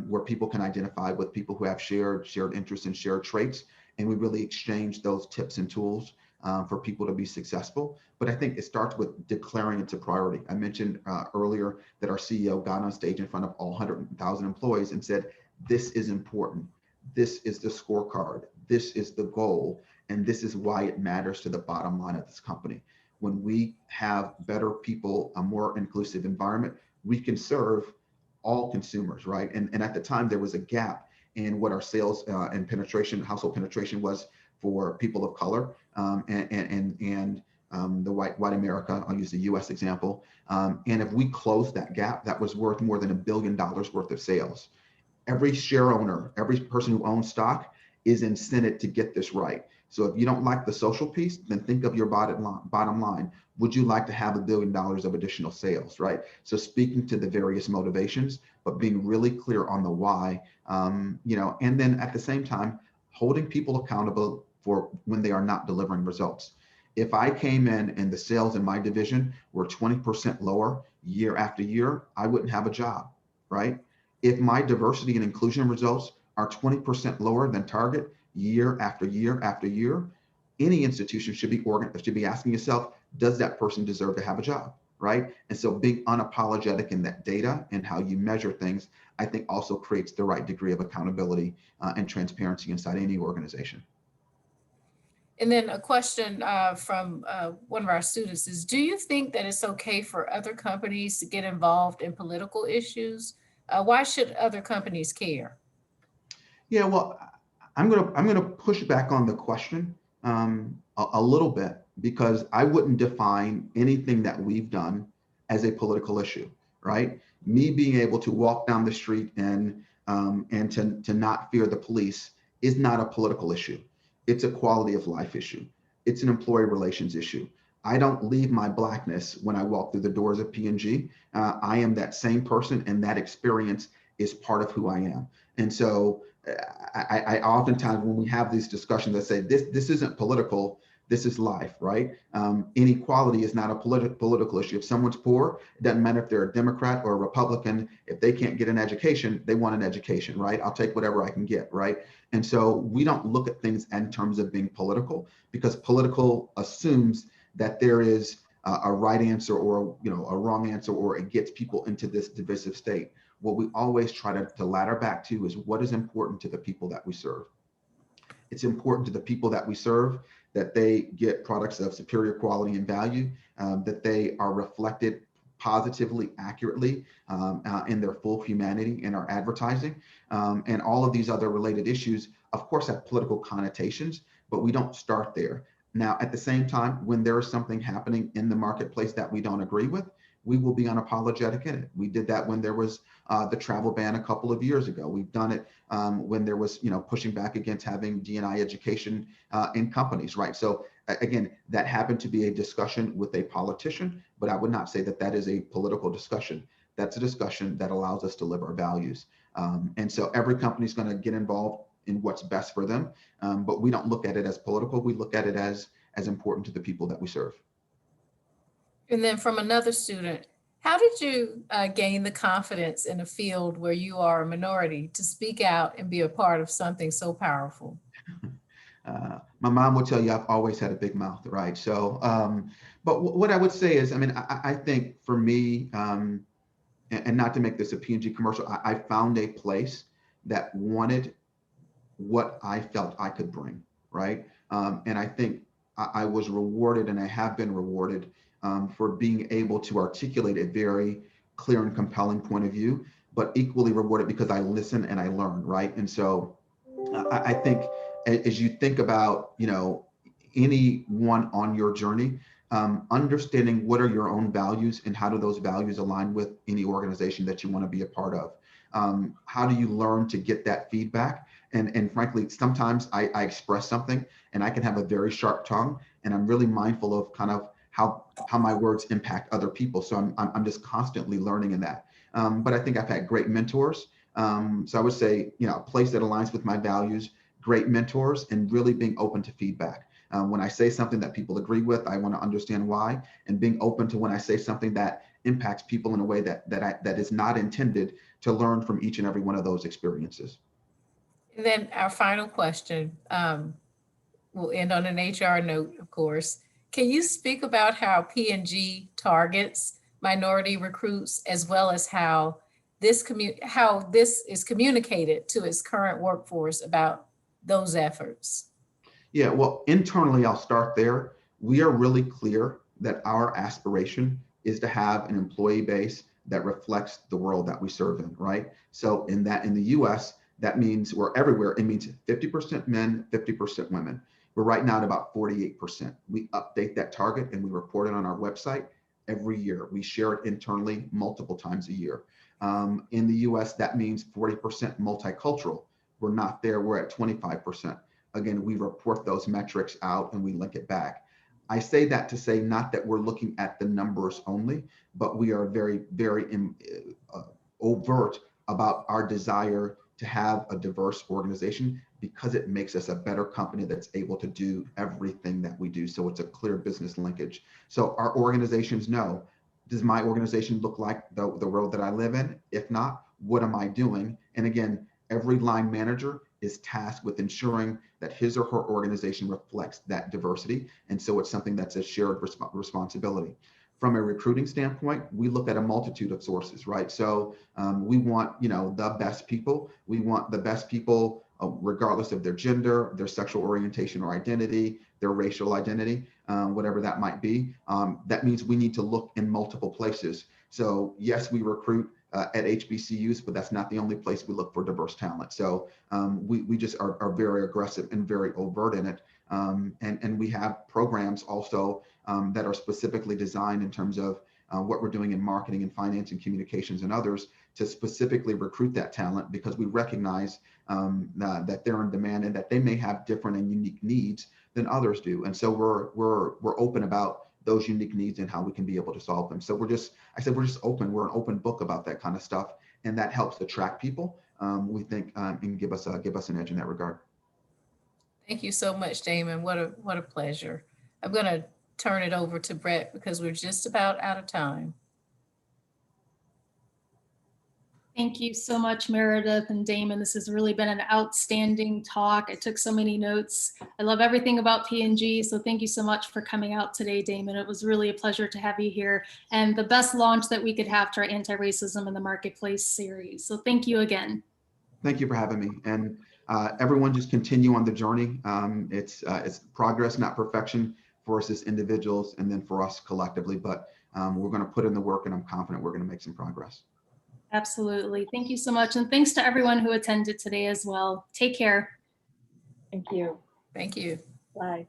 S4: where people can identify with people who have shared interests and shared traits. And we really exchange those tips and tools for people to be successful. But I think it starts with declaring it's a priority. I mentioned earlier that our CEO got on stage in front of all 100,000 employees and said, this is important. This is the scorecard. This is the goal. And this is why it matters to the bottom line of this company. When we have better people, a more inclusive environment, we can serve all consumers, right? And at the time, there was a gap in what our sales and penetration, household penetration was for people of color and the white America. I'll use the U.S. example. And if we closed that gap, that was worth more than $1 billion worth of sales. Every share owner, every person who owns stock is incented to get this right. So if you don't like the social piece, then think of your bottom line. Would you like to have $1 billion of additional sales, right? So speaking to the various motivations, but being really clear on the why, and then at the same time, holding people accountable for when they are not delivering results. If I came in and the sales in my division were 20% lower year after year, I wouldn't have a job, right? If my diversity and inclusion results are 20% lower than target year after year after year, any institution should be asking yourself, does that person deserve to have a job, right? And so being unapologetic in that data and how you measure things, I think also creates the right degree of accountability and transparency inside any organization.
S3: And then a question from one of our students is, do you think that it's okay for other companies to get involved in political issues? Why should other companies care?
S4: Yeah, well, I'm gonna push back on the question a little bit, because I wouldn't define anything that we've done as a political issue, right? Me being able to walk down the street and to not fear the police is not a political issue. It's a quality of life issue. It's an employee relations issue. I don't leave my Blackness when I walk through the doors of P&G. I am that same person, and that experience is part of who I am. And so I oftentimes, when we have these discussions, I say this isn't political. This is life, right? Inequality is not a political issue. If someone's poor, it doesn't matter if they're a Democrat or a Republican. If they can't get an education, they want an education, right? I'll take whatever I can get, right? And so we don't look at things in terms of being political, because political assumes that there is a right answer or a wrong answer, or it gets people into this divisive state. What we always try to ladder back to is what is important to the people that we serve. It's important to the people that we serve that they get products of superior quality and value, that they are reflected positively, accurately in their full humanity in our advertising. And all of these other related issues, of course, have political connotations, but we don't start there. Now, at the same time, when there is something happening in the marketplace that we don't agree with, we will be unapologetic in it. We did that when there was the travel ban a couple of years ago. We've done it when there was, pushing back against having D&I education in companies, right? So again, that happened to be a discussion with a politician, but I would not say that that is a political discussion. That's a discussion that allows us to live our values. And so every company is going to get involved in what's best for them, but we don't look at it as political. We look at it as important to the people that we serve.
S3: And then from another student, how did you gain the confidence in a field where you are a minority to speak out and be a part of something so powerful?
S4: My mom would tell you I've always had a big mouth, right? So, but what I would say is, I think for me, and not to make this a P&G commercial, I found a place that wanted what I felt I could bring, right? And I think I was rewarded, and I have been rewarded for being able to articulate a very clear and compelling point of view, but equally rewarded because I listen and I learn, right? And so I think as you think about, anyone on your journey, understanding what are your own values and how do those values align with any organization that you want to be a part of. How do you learn to get that feedback? And frankly, sometimes I express something and I can have a very sharp tongue, and I'm really mindful of kind of how my words impact other people. So I'm just constantly learning in that. But I think I've had great mentors. So I would say, a place that aligns with my values, great mentors, and really being open to feedback. When I say something that people agree with, I want to understand why, and being open to when I say something that impacts people in a way that is not intended, to learn from each and every one of those experiences.
S3: And then our final question, we'll end on an HR note, of course. Can you speak about how P&G targets minority recruits, as well as how this is communicated to its current workforce about those efforts?
S4: Yeah, well, internally, I'll start there. We are really clear that our aspiration is to have an employee base that reflects the world that we serve in, right? So in the US, that means we're everywhere. It means 50% men, 50% women. We're right now at about 48%. We update that target and we report it on our website every year. We share it internally multiple times a year. In the US, that means 40% multicultural. We're not there, we're at 25%. Again, we report those metrics out and we link it back. I say that to say not that we're looking at the numbers only, but we are very, very overt about our desire to have a diverse organization, because it makes us a better company that's able to do everything that we do. So it's a clear business linkage. So our organizations know, does my organization look like the world that I live in? If not, what am I doing? And again, every line manager is tasked with ensuring that his or her organization reflects that diversity. And so it's something that's a shared responsibility. From a recruiting standpoint, we look at a multitude of sources, right? So we want, the best people. We want the best people, regardless of their gender, their sexual orientation or identity, their racial identity, whatever that might be. That means we need to look in multiple places. So yes, we recruit at HBCUs, but that's not the only place we look for diverse talent. So we just are very aggressive and very overt in it. And we have programs also that are specifically designed in terms of what we're doing in marketing and finance and communications and others, to specifically recruit that talent, because we recognize that they're in demand and that they may have different and unique needs than others do. And so we're open about those unique needs and how we can be able to solve them. So we're just open. We're an open book about that kind of stuff, and that helps attract people, we think, and give us an edge in that regard.
S3: Thank you so much, Damon. What a pleasure. I'm going to turn it over to Brett because we're just about out of time.
S1: Thank you so much, Meredith and Damon. This has really been an outstanding talk. I took so many notes. I love everything about P&G, so thank you so much for coming out today, Damon. It was really a pleasure to have you here, and the best launch that we could have to our Anti-Racism in the Marketplace series. So thank you again.
S4: Thank you for having me. And everyone just continue on the journey. It's progress, not perfection, for us as individuals and then for us collectively. But we're going to put in the work, and I'm confident we're going to make some progress.
S1: Absolutely. Thank you so much. And thanks to everyone who attended today as well. Take care.
S2: Thank you.
S3: Thank you.
S2: Bye.